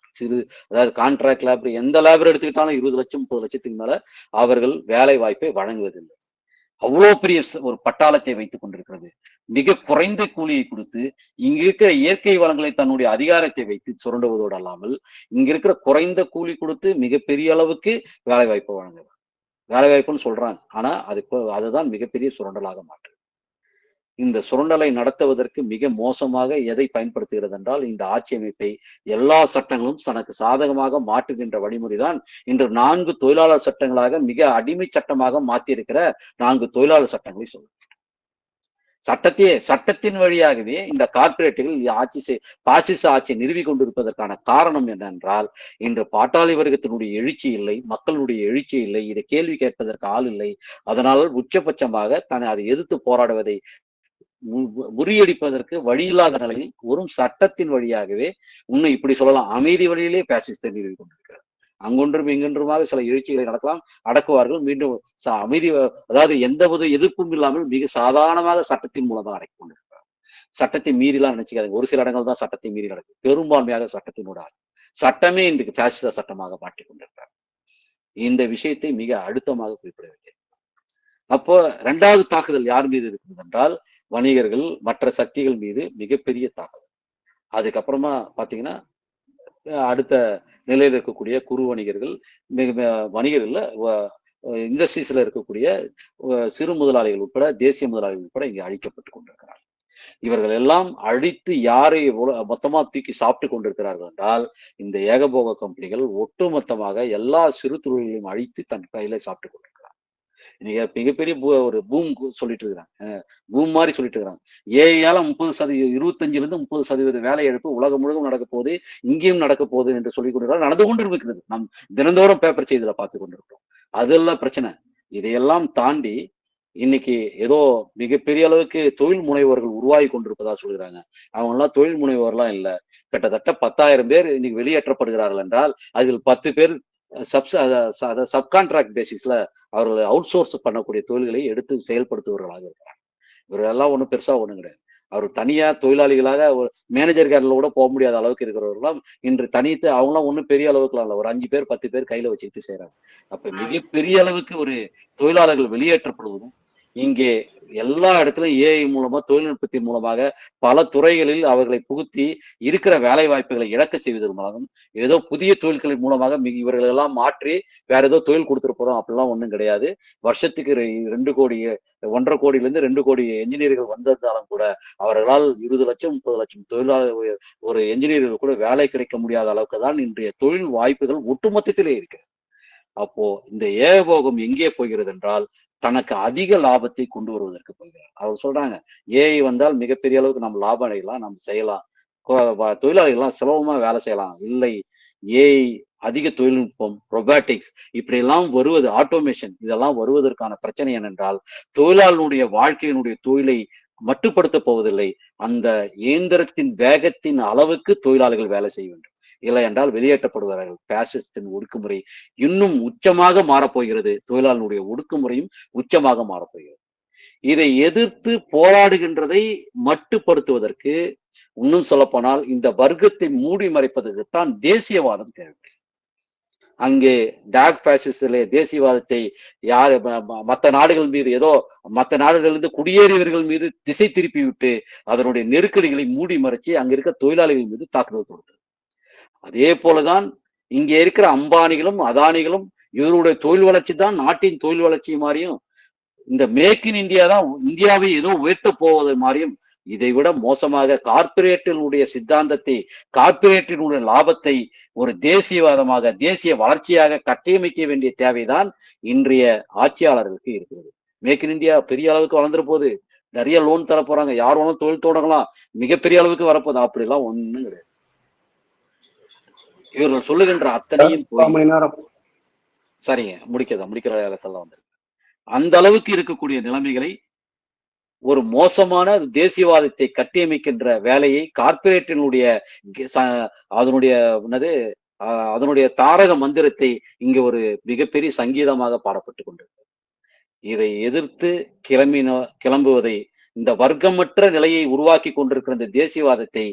A: அதாவது கான்ட்ராக்ட் லேபர் எந்த லேபர் எடுத்துக்கிட்டாலும் 20 லட்சம் 30 லட்சத்துக்கு மேல அவர்கள் வேலை வாய்ப்பை வழங்குவதில்லை. அவ்வளவு பெரிய ஒரு பட்டாளத்தை வைத்துக் கொண்டிருக்கிறது. மிக குறைந்த கூலியை கொடுத்து இங்க இருக்கிற இயற்கை வளங்களை தன்னுடைய அதிகாரத்தை வைத்து சுரண்டுவதோடு அல்லாமல் இங்க இருக்கிற குறைந்த கூலி கொடுத்து மிகப்பெரிய அளவுக்கு வேலை வாய்ப்பை வழங்குது. வேலை வாய்ப்புன்னு சொல்றாங்க. ஆனா அதுதான் மிகப்பெரிய சுரண்டலாக மாற்று. இந்த சுரண்டலை நடத்துவதற்கு மிக மோசமாக எதை பயன்படுத்துகிறது என்றால் இந்த ஆட்சி அமைப்பை எல்லா சட்டங்களும் தனக்கு சாதகமாக மாற்றுகின்ற வழிமுறைதான் இன்று 4 தொழிலாளர் சட்டங்களாக மிக அடிமை சட்டமாக மாற்றியிருக்கிற 4 தொழிலாளர் சட்டங்களை சொல்லும். சட்டத்தின் வழியாகவே இந்த கார்ப்பரேட்டுகள் பாசிச ஆட்சியை நிறுவி கொண்டிருப்பதற்கான காரணம் என்னென்றால் இன்று பாட்டாளி வர்க்கத்தினுடைய எழுச்சி இல்லை, மக்களுடைய எழுச்சி இல்லை, இதை கேள்வி கேட்பதற்கு ஆள் இல்லை. அதனால் உச்சபட்சமாக தன்னை அதை எதிர்த்து போராடுவதை முறியடிப்பதற்கு வழி இல்லாத நிலையில் ஒரு சட்டத்தின் வழியாகவே உன்னை இப்படி சொல்லலாம் அமைதி வழியிலே பாசிசத்தை நிறுவி கொண்டிருக்கிறார். அங்கொன்றும் இங்கொன்றுமாக சில எழுச்சிகளை நடக்கலாம், அடக்குவார்கள், மீண்டும் அமைதி, அதாவது எந்தவித எதிர்ப்பும் இல்லாமல் மிக சாதாரணமாக சட்டத்தின் மூலமாக அடக்கி கொண்டிருக்கிறார். சட்டத்தை மீறிலாம் நினைச்சுக்காது. ஒரு சில இடங்கள் தான் சட்டத்தை மீறி நடக்கும். பெரும்பான்மையாக சட்டத்தினோட சட்டமே இன்றைக்கு பாசிச சட்டமாக மாற்றிக் கொண்டிருக்கிறார். இந்த விஷயத்தை மிக அழுத்தமாக குறிப்பிட வேண்டியது. அப்போ 2வது தாக்குதல் யார் மீது இருக்குது என்றால் வணிகர்கள் மற்ற சக்திகள் மீது மிகப்பெரிய தாக்குதல். அதுக்கப்புறமா பாத்தீங்கன்னா அடுத்த நிலையில் இருக்கக்கூடிய குறு வணிகர்கள், வணிகர்கள்ல இண்டஸ்ட்ரீஸ்ல இருக்கக்கூடிய சிறு முதலாளிகள் உட்பட தேசிய முதலாளிகள் உட்பட இங்கே அழிக்கப்பட்டு கொண்டிருக்கிறார்கள். இவர்கள் எல்லாம் அழித்து யாரை மொத்தமா தூக்கி சாப்பிட்டு கொண்டிருக்கிறார்கள் என்றால் இந்த ஏகபோக கம்பெனிகள் ஒட்டுமொத்தமாக எல்லா சிறு தொழில்களையும் அழித்து தன் கையில சாப்பிட்டு கொண்டிருக்கிறார். இன்னைக்கு மிகப்பெரிய ஒரு பூம் சொல்லிட்டு இருக்கிறாங்க, பூம் மாதிரி சொல்லிட்டு இருக்கிறாங்க. ஏஐயால 30% 25% வேலை இழப்பு உலகம் முழுவதும் நடக்க போகுது, இங்கேயும் நடக்க போகுது என்று சொல்லிக் கொண்டிருக்கிறார். நடந்து கொண்டு இருக்கிறது. நம் தினந்தோறும் பேப்பர் செய்தியில பார்த்து கொண்டிருக்கிறோம். அதெல்லாம் பிரச்சனை. இதையெல்லாம் தாண்டி இன்னைக்கு ஏதோ மிகப்பெரிய அளவுக்கு தொழில் முனைவோர்கள் உருவாகி கொண்டிருப்பதா சொல்கிறாங்க. அவங்க எல்லாம் தொழில் முனைவோர்லாம் இல்ல. கிட்டத்தட்ட 10,000 பேர் இன்னைக்கு வெளியேற்றப்படுகிறார்கள் என்றால் அதில் 10 பேர் சப்கான்ட்ராக்ட் பேசிஸ்ல அவர்களை அவுட் சோர்ஸ் பண்ணக்கூடிய தொழில்களை எடுத்து செயல்படுத்துபவர்களாக இருக்கிறார். இவரெல்லாம் ஒண்ணும் பெருசா ஒண்ணும் கிடையாது. அவர் தனியா தொழிலாளிகளாக ஒரு மேனேஜர் கேர்ல கூட போக முடியாத அளவுக்கு இருக்கிறவர்களாம் இன்று தனித்து அவங்களாம் ஒண்ணும் பெரிய அளவுக்குலாம் இல்ல, ஒரு 5 பேர் 10 பேர் கையில வச்சுக்கிட்டு செய்யறாங்க. அப்ப மிகப்பெரிய அளவுக்கு ஒரு தொழிலாளர்கள் வெளியேற்றப்படுவதும் இங்கே எல்லா இடத்துலயும் ஏஐ மூலமா தொழில்நுட்பத்தின் மூலமாக பல துறைகளில் அவர்களை புகுத்தி இருக்கிற வேலை வாய்ப்புகளை இழக்க செய்வதன் மூலம் ஏதோ புதிய தொழில்களின் மூலமாக இவர்கள் எல்லாம் மாற்றி வேற ஏதோ தொழில் கொடுத்துட்டு போறோம் அப்படிலாம் ஒண்ணும் கிடையாது. வருஷத்துக்கு 2 கோடி 1.5 கோடியிலிருந்து 2 கோடி என்ஜினியர்கள் வந்திருந்தாலும் கூட அவர்களால் 20 லட்சம் 30 லட்சம் தொழிலாளர் ஒரு என்ஜினியர்கள் கூட வேலை கிடைக்க முடியாத அளவுக்கு தான் இன்றைய தொழில் வாய்ப்புகள் ஒட்டுமொத்தத்திலே இருக்கு. அப்போ இந்த ஏகபோகம் எங்கே போகிறது என்றால் தனக்கு அதிக லாபத்தை கொண்டு வருவதற்கு போகிறார். அவர் சொல்றாங்க ஏஐ வந்தால் மிகப்பெரிய அளவுக்கு நம்ம லாபம் அடையலாம், நம்ம செய்யலாம், தொழிலாளிகள்லாம் சுலபமா வேலை செய்யலாம். இல்லை, ஏஐ அதிக தொழில்நுட்பம், ரொபாட்டிக்ஸ் இப்படி எல்லாம் வருவது, ஆட்டோமேஷன் இதெல்லாம் வருவதற்கான பிரச்சனை என்னென்றால் தொழிலாளனுடைய வாழ்க்கையினுடைய தொழிலை மட்டுப்படுத்த போவதில்லை. அந்த இயந்திரத்தின் வேகத்தின் அளவுக்கு தொழிலாளர்கள் வேலை செய்ய வேண்டும். இல்லை என்றால் வெளியேற்றப்படுவார்கள். பாசிசத்தின் ஒடுக்குமுறை இன்னும் உச்சமாக மாறப்போகிறது. தொழிலாளர்களுடைய ஒடுக்குமுறையும் உச்சமாக மாறப்போகிறது. இதை எதிர்த்து போராடுகின்றதை மட்டுப்படுத்துவதற்கு, இன்னும் சொல்ல போனால் இந்த வர்க்கத்தை மூடி மறைப்பதற்குத்தான் தேசியவாதம் தேவைப்படுகிறது. அங்கே டாக் பாசிசத்திலே தேசியவாதத்தை யார் மற்ற நாடுகள் மீது ஏதோ மற்ற நாடுகளிலிருந்து குடியேறியவர்கள் மீது திசை திருப்பி விட்டு அதனுடைய நெருக்கடிகளை மூடி மறைச்சு அங்க இருக்க தொழிலாளிகள் மீது தாக்குதல் தொடுத்தது. அதே போலதான் இங்க இருக்கிற அம்பானிகளும் அதானிகளும் இவருடைய தொழில் வளர்ச்சி தான் நாட்டின் தொழில் வளர்ச்சி மாதிரியும் இந்த மேக் இன் இந்தியா தான் இந்தியாவை ஏதோ உயர்த்த போவது மாதிரியும் இதை விட மோசமாக கார்ப்பரேட்டினுடைய சித்தாந்தத்தை, கார்ப்பரேட்டினுடைய லாபத்தை ஒரு தேசியவாதமாக தேசிய வளர்ச்சியாக கட்டமைக்க வேண்டிய தேவைதான் இன்றைய ஆட்சியாளர்களுக்கு இருக்கிறது. மேக் இன் இந்தியா பெரிய அளவுக்கு வளர்ந்துற போது நிறைய லோன் தர போறாங்க, யார் வேணாலும் தொழில் தொடங்கலாம், மிகப்பெரிய அளவுக்கு வரப்போகுது. அப்படிலாம் ஒண்ணும் கிடையாது. இவர்கள் சொல்லுகின்ற அத்தனையும் சரிங்க முடிக்கிற இடத்துல வந்து அந்த அளவுக்கு இருக்கக்கூடிய நிலைமைகளை ஒரு மோசமான தேசியவாதத்தை கட்டியமைக்கின்ற வேலையை கார்ப்பரேட்டினுடைய அதனுடைய என்னது அதனுடைய தாரக மந்திரத்தை இங்க ஒரு மிகப்பெரிய சங்கீதமாக பாடப்பட்டு கொண்டிருக்கு. இதை எதிர்த்து கிளம்புவதை, இந்த வர்க்கமற்ற நிலையை உருவாக்கி கொண்டிருக்கிற இந்த தேசியவாதத்தை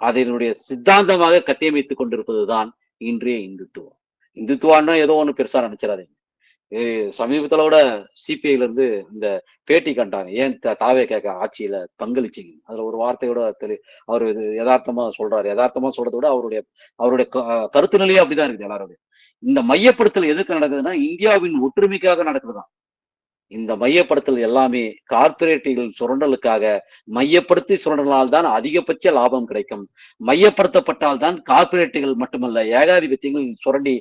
A: அதனுடைய சித்தாந்தமாக கட்டியமைத்துக் கொண்டிருப்பதுதான் இன்றைய இந்துத்துவம். இந்துத்துவான்னா ஏதோ ஒண்ணு பெருசா நினைச்சிடாதீங்க. சமீபத்துல கூட சிபிஐல இருந்து இந்த பேட்டி கண்டாங்க, ஏன் தாவே கேட்க ஆட்சியில பங்களிச்சீங்க. அதுல ஒரு வார்த்தையோட அவரு யதார்த்தமா சொல்றாரு. யதார்த்தமா சொல்றதை விட அவருடைய கருத்து நிலையே அப்படிதான் இருக்குது எல்லாருடைய. இந்த மையப்படுத்தல் எதுக்கு நடக்குதுன்னா இந்தியாவின் ஒற்றுமைக்காக நடக்குதுதான். இந்த மையப்படுத்தல் எல்லாமே கார்பரேட்டுகள் சுரண்டலுக்காக, மையப்படுத்தி சுரண்டலால் தான் அதிகபட்ச லாபம் கிடைக்கும். மையப்படுத்தப்பட்டால் தான் கார்பரேட்டுகள் மட்டுமல்ல ஏகாதிபத்தியங்கள் சுரண்டி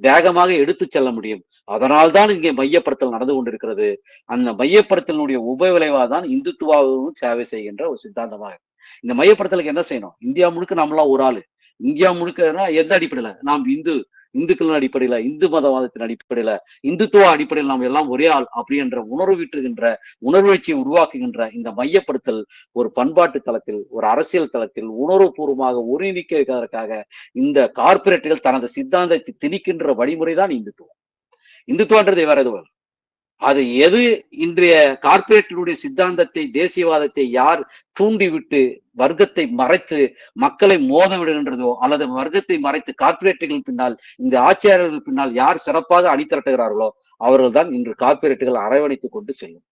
A: வேகமாக எடுத்து செல்ல முடியும். அதனால்தான் இங்கே மையப்படுத்தல் நடந்து கொண்டிருக்கிறது. அந்த மையப்படுத்தலினுடைய உபவிளைவாக தான் இந்துத்துவாவும் சேவை செய்கின்ற ஒரு சித்தாந்தமாக. இந்த மையப்படுத்தலுக்கு என்ன செய்யணும்? இந்தியா முழுக்க நம்மளாம் ஒரு ஆளு. இந்தியா முழுக்க எந்த அடிப்படையில நாம் இந்துக்களின் அடிப்படையில, இந்து மதவாதத்தின் அடிப்படையில, இந்துத்துவ அடிப்படையில் நாம் எல்லாம் ஒரே ஆள் அப்படின்ற உணர்வீட்டுகின்ற, உணர்வெழுச்சியை உருவாக்குகின்ற இந்த மையப்படுத்தல் ஒரு பண்பாட்டு தளத்தில், ஒரு அரசியல் தளத்தில் உணர்வுபூர்வமாக ஒருங்கிணைக்க வைப்பதற்காக இந்த கார்பரேட்டுகள் தனது சித்தாந்தத்தை திணிக்கின்ற வழிமுறைதான் இந்துத்துவம். இந்துத்துவன்றது வேற எதுவும். அது எது இன்றைய கார்பரேட்டினுடைய சித்தாந்தத்தை, தேசியவாதத்தை யார் தூண்டிவிட்டு வர்க்கத்தை மறைத்து மக்களை மோத விடுகின்றதோ, அல்லது வர்க்கத்தை மறைத்து கார்பரேட்டுகள் பின்னால், இந்த ஆட்சியாளர்கள் பின்னால் யார் சிறப்பாக அணிதிரட்டுகிறார்களோ அவர்கள் தான் இன்று கார்பரேட்டுகள் அரவணைத்துக் கொண்டு செல்லும்.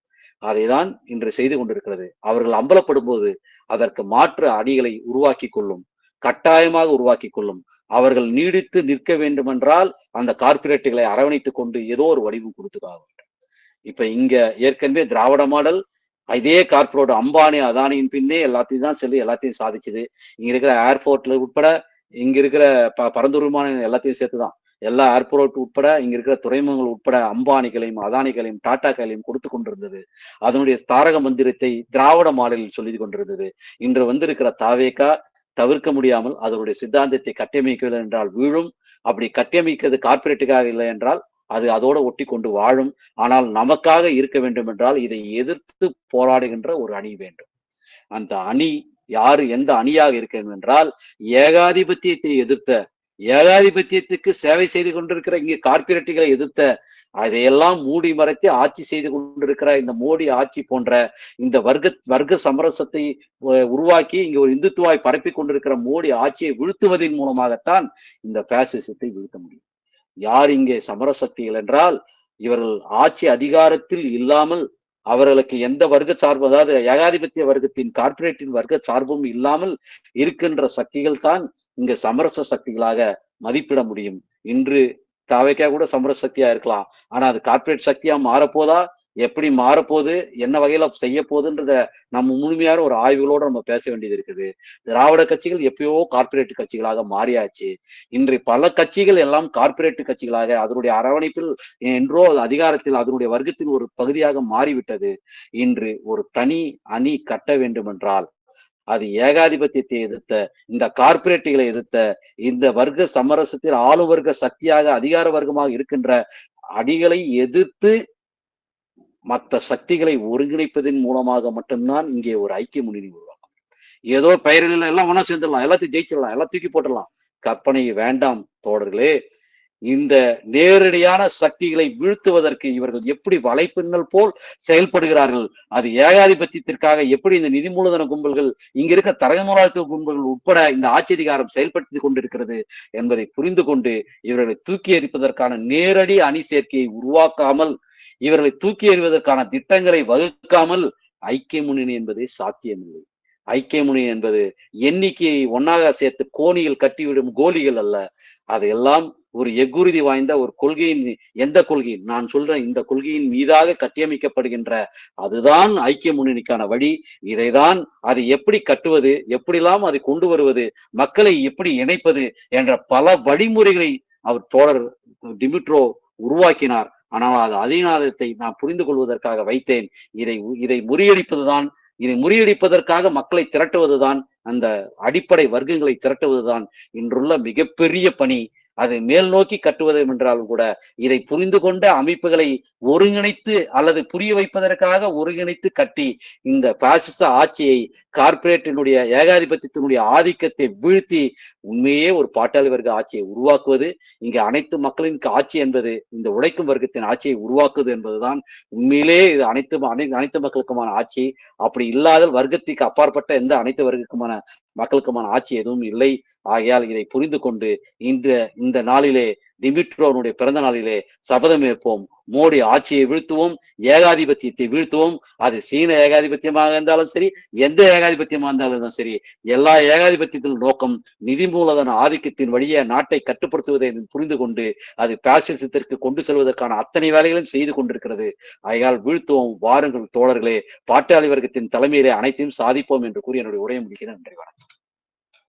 A: அதைதான் இன்று செய்து கொண்டிருக்கிறது. அவர்கள் அம்பலப்படும் போது அதற்கு மாற்று அணிகளை உருவாக்கி கொள்ளும், கட்டாயமாக உருவாக்கி கொள்ளும். அவர்கள் நீடித்து நிற்க வேண்டுமென்றால் அந்த கார்பரேட்டுகளை அரவணைத்துக் கொண்டு ஏதோ ஒரு வடிவம் கொடுத்துக்காக வேண்டும். இப்ப இங்க ஏற்கனவே திராவிட மாடல் இதே கார்பரேட் அம்பானி அதானியின் பின்னே எல்லாத்தையும் தான் சொல்லி எல்லாத்தையும் சாதிக்குது. இங்க இருக்கிற ஏர்போர்ட்ல உட்பட, இங்க இருக்கிற பரந்தூர் விமானம் எல்லாத்தையும் சேர்த்துதான் எல்லா ஏர்போர்ட் உட்பட, இங்க இருக்கிற துறைமுகங்கள் உட்பட அம்பானிகளையும் அதானிகளையும் டாட்டாக்களையும் கொடுத்து கொண்டிருந்தது. அதனுடைய தாரக மந்திரத்தை திராவிட மாடலில் சொல்லி கொண்டிருந்தது. இன்று வந்திருக்கிற தாவேகா தவிர்க்க முடியாமல் அதனுடைய சித்தாந்தத்தை கட்டமைக்கவில்லை என்றால் வீழும். அப்படி கட்டமைக்கிறது கார்பரேட்டுக்காக இல்லை என்றால் அது அதோட ஒட்டி கொண்டு வாழும். ஆனால் நமக்காக இருக்க வேண்டும் என்றால் இதை எதிர்த்து போராடுகின்ற ஒரு அணி வேண்டும். அந்த அணி யாரு, எந்த அணியாக இருக்க வேண்டும் என்றால் ஏகாதிபத்தியத்தை எதிர்த்த, ஏகாதிபத்தியத்துக்கு சேவை செய்து கொண்டிருக்கிற இங்கே கார்பரேட்டுகளை எதிர்த்த, அதையெல்லாம் மூடி மறைத்து ஆட்சி செய்து கொண்டிருக்கிற இந்த மோடி ஆட்சி போன்ற இந்த வர்க்க சமரசத்தை உருவாக்கி இங்க ஒரு இந்துத்துவாய் பரப்பி கொண்டிருக்கிற மோடி ஆட்சியை வீழ்த்துவதன் மூலமாகத்தான் இந்த பாசிசத்தை வீழ்த்த முடியும். யார் இங்கே சமரசக்திகள் என்றால் இவர்கள் ஆட்சி அதிகாரத்தில் இல்லாமல், அவர்களுக்கு எந்த வர்க்க சார்பு, அதாவது ஏகாதிபத்திய வர்க்கத்தின் கார்பரேட்டின் வர்க்க சார்பும் இல்லாமல் இருக்கின்ற சக்திகள் தான் இங்க சமரச சக்திகளாக மதிப்பிட முடியும். இன்று தாவைக்கா கூட சமரச சக்தியா இருக்கலாம். ஆனா அது கார்பரேட் சக்தியா மாறப்போதா, எப்படி மாறப்போகுது, என்ன வகையில செய்ய போகுதுன்றத நம்ம முழுமையான ஒரு ஆய்வுகளோட நம்ம பேச வேண்டியது இருக்குது. திராவிட கட்சிகள் எப்பயோ கார்பரேட் கட்சிகளாக மாறியாச்சு. இன்று பல கட்சிகள் எல்லாம் கார்பரேட் கட்சிகளாக அதனுடைய அரவணைப்பில் என்றோ அதிகாரத்தில் அதனுடைய வர்க்கத்தின் ஒரு பகுதியாக மாறிவிட்டது. இன்று ஒரு தனி அணி கட்ட வேண்டும் என்றால் அது ஏகாதிபத்தியத்தை எதிர்த்த, இந்த கார்பரேட்டுகளை எதிர்த்த, இந்த வர்க்க சமரசத்தில் ஆளு வர்க்க சக்தியாக அதிகார வர்க்கமாக இருக்கின்ற அணிகளை எதிர்த்து மற்ற சக்திகளை ஒருங்கிணைப்பதன் மூலமாக மட்டும்தான் இங்கே ஒரு ஐக்கிய முன்னணி உருவாகும். ஏதோ பெயரில் எல்லாம் ஒன்னா சேர்ந்துடலாம், எல்லாத்தையும் ஜெயிச்சிடலாம், எல்லாம் தூக்கி போட்டுடலாம். கற்பனை வேண்டாம் தோழர்களே. இந்த நேரடியான சக்திகளை வீழ்த்துவதற்கு இவர்கள் எப்படி வலைப்பின்னல் போல் செயல்படுகிறார்கள், அது ஏகாதிபத்தியத்திற்காக எப்படி இந்த நிதி மூலதன கும்பல்கள், இங்க இருக்க தரகு முதலாளித்துவ கும்பல்கள் உட்பட இந்த ஆட்சி அதிகாரம் செயல்படுத்தி கொண்டிருக்கிறது என்பதை புரிந்து கொண்டு இவர்களை தூக்கி எறிப்பதற்கான நேரடி அணி சேர்க்கையை உருவாக்காமல், இவர்களை தூக்கி எறிவதற்கான திட்டங்களை வகுக்காமல் ஐக்கிய முன்னணி என்பதே சாத்தியமில்லை. ஐக்கிய முன்னணி என்பது எண்ணிக்கையை ஒன்னாக சேர்த்து கோணிகள் கட்டிவிடும் கோலிகள் அல்ல. அதையெல்லாம் ஒரு எக்குறுதி வாய்ந்த ஒரு கொள்கையின், எந்த கொள்கையின், நான் சொல்றேன் இந்த கொள்கையின் மீதாக கட்டியமைக்கப்படுகின்ற அதுதான் ஐக்கிய முன்னணிக்கான வழி. இதைதான் அதை எப்படி கட்டுவது, எப்படிலாம் அதை கொண்டு வருவது, மக்களை எப்படி இணைப்பது என்ற பல வழிமுறைகளை அவர் தோழர் டிமிட்ரோ உருவாக்கினார். ஆனால் அது அதிநாதத்தை நான் புரிந்து கொள்வதற்காக வைத்தேன். இதை முறியடிப்பதுதான், இதை முறியடிப்பதற்காக மக்களை திரட்டுவதுதான், அந்த அடிப்படை வர்க்கங்களை திரட்டுவதுதான் இன்றுள்ள மிகப்பெரிய பணி. அது மேல் நோக்கி கட்டுவது என்றாலும் கூட இதை புரிந்து கொண்ட அமைப்புகளை ஒருங்கிணைத்து அல்லது புரிய வைப்பதற்காக ஒருங்கிணைத்து கட்டி இந்த பாசிச ஆட்சியை கார்ப்பரேட்டினுடைய ஏகாதிபத்தியத்தினுடைய ஆதிக்கத்தை வீழ்த்தி உண்மையே ஒரு பாட்டாளி வர்க்க ஆட்சியை உருவாக்குவது, இங்க அனைத்து மக்களின் ஆட்சி என்பது இந்த உழைக்கும் வர்க்கத்தின் ஆட்சியை உருவாக்குவது என்பதுதான் உண்மையிலே இது அனைத்து மக்களுக்குமான ஆட்சி. அப்படி இல்லாத வர்க்கத்திற்கு அப்பாற்பட்ட எந்த அனைத்து வர்க்கத்துக்குமான மக்களுக்குமான ஆட்சி எதுவும் இல்லை. ஆகையால் இதை புரிந்து கொண்டு இந்த நாளிலே டிமிட்ரோனுடைய பிறந்த நாளிலே சபதம் ஏற்போம். மோடி ஆட்சியை வீழ்த்துவோம், ஏகாதிபத்தியத்தை வீழ்த்துவோம். அது சீன ஏகாதிபத்தியமாக இருந்தாலும் சரி, எந்த ஏகாதிபத்தியமாக இருந்தாலும் சரி, எல்லா ஏகாதிபத்தியத்தின் நோக்கம் நிதி மூலதன ஆதிக்கத்தின் வழியே நாட்டை கட்டுப்படுத்துவதை புரிந்து கொண்டு அது பாசிசத்திற்கு கொண்டு செல்வதற்கான அத்தனை வேலைகளும் செய்து கொண்டிருக்கிறது. ஆகையால் வீழ்த்துவோம், வாருங்கள் தோழர்களே, பாட்டாளி வர்க்கத்தின் தலைமையிலே அனைத்தையும் சாதிப்போம் என்று கூறி என்னுடைய உரையை முடிக்கிறேன். நன்றி, வணக்கம்.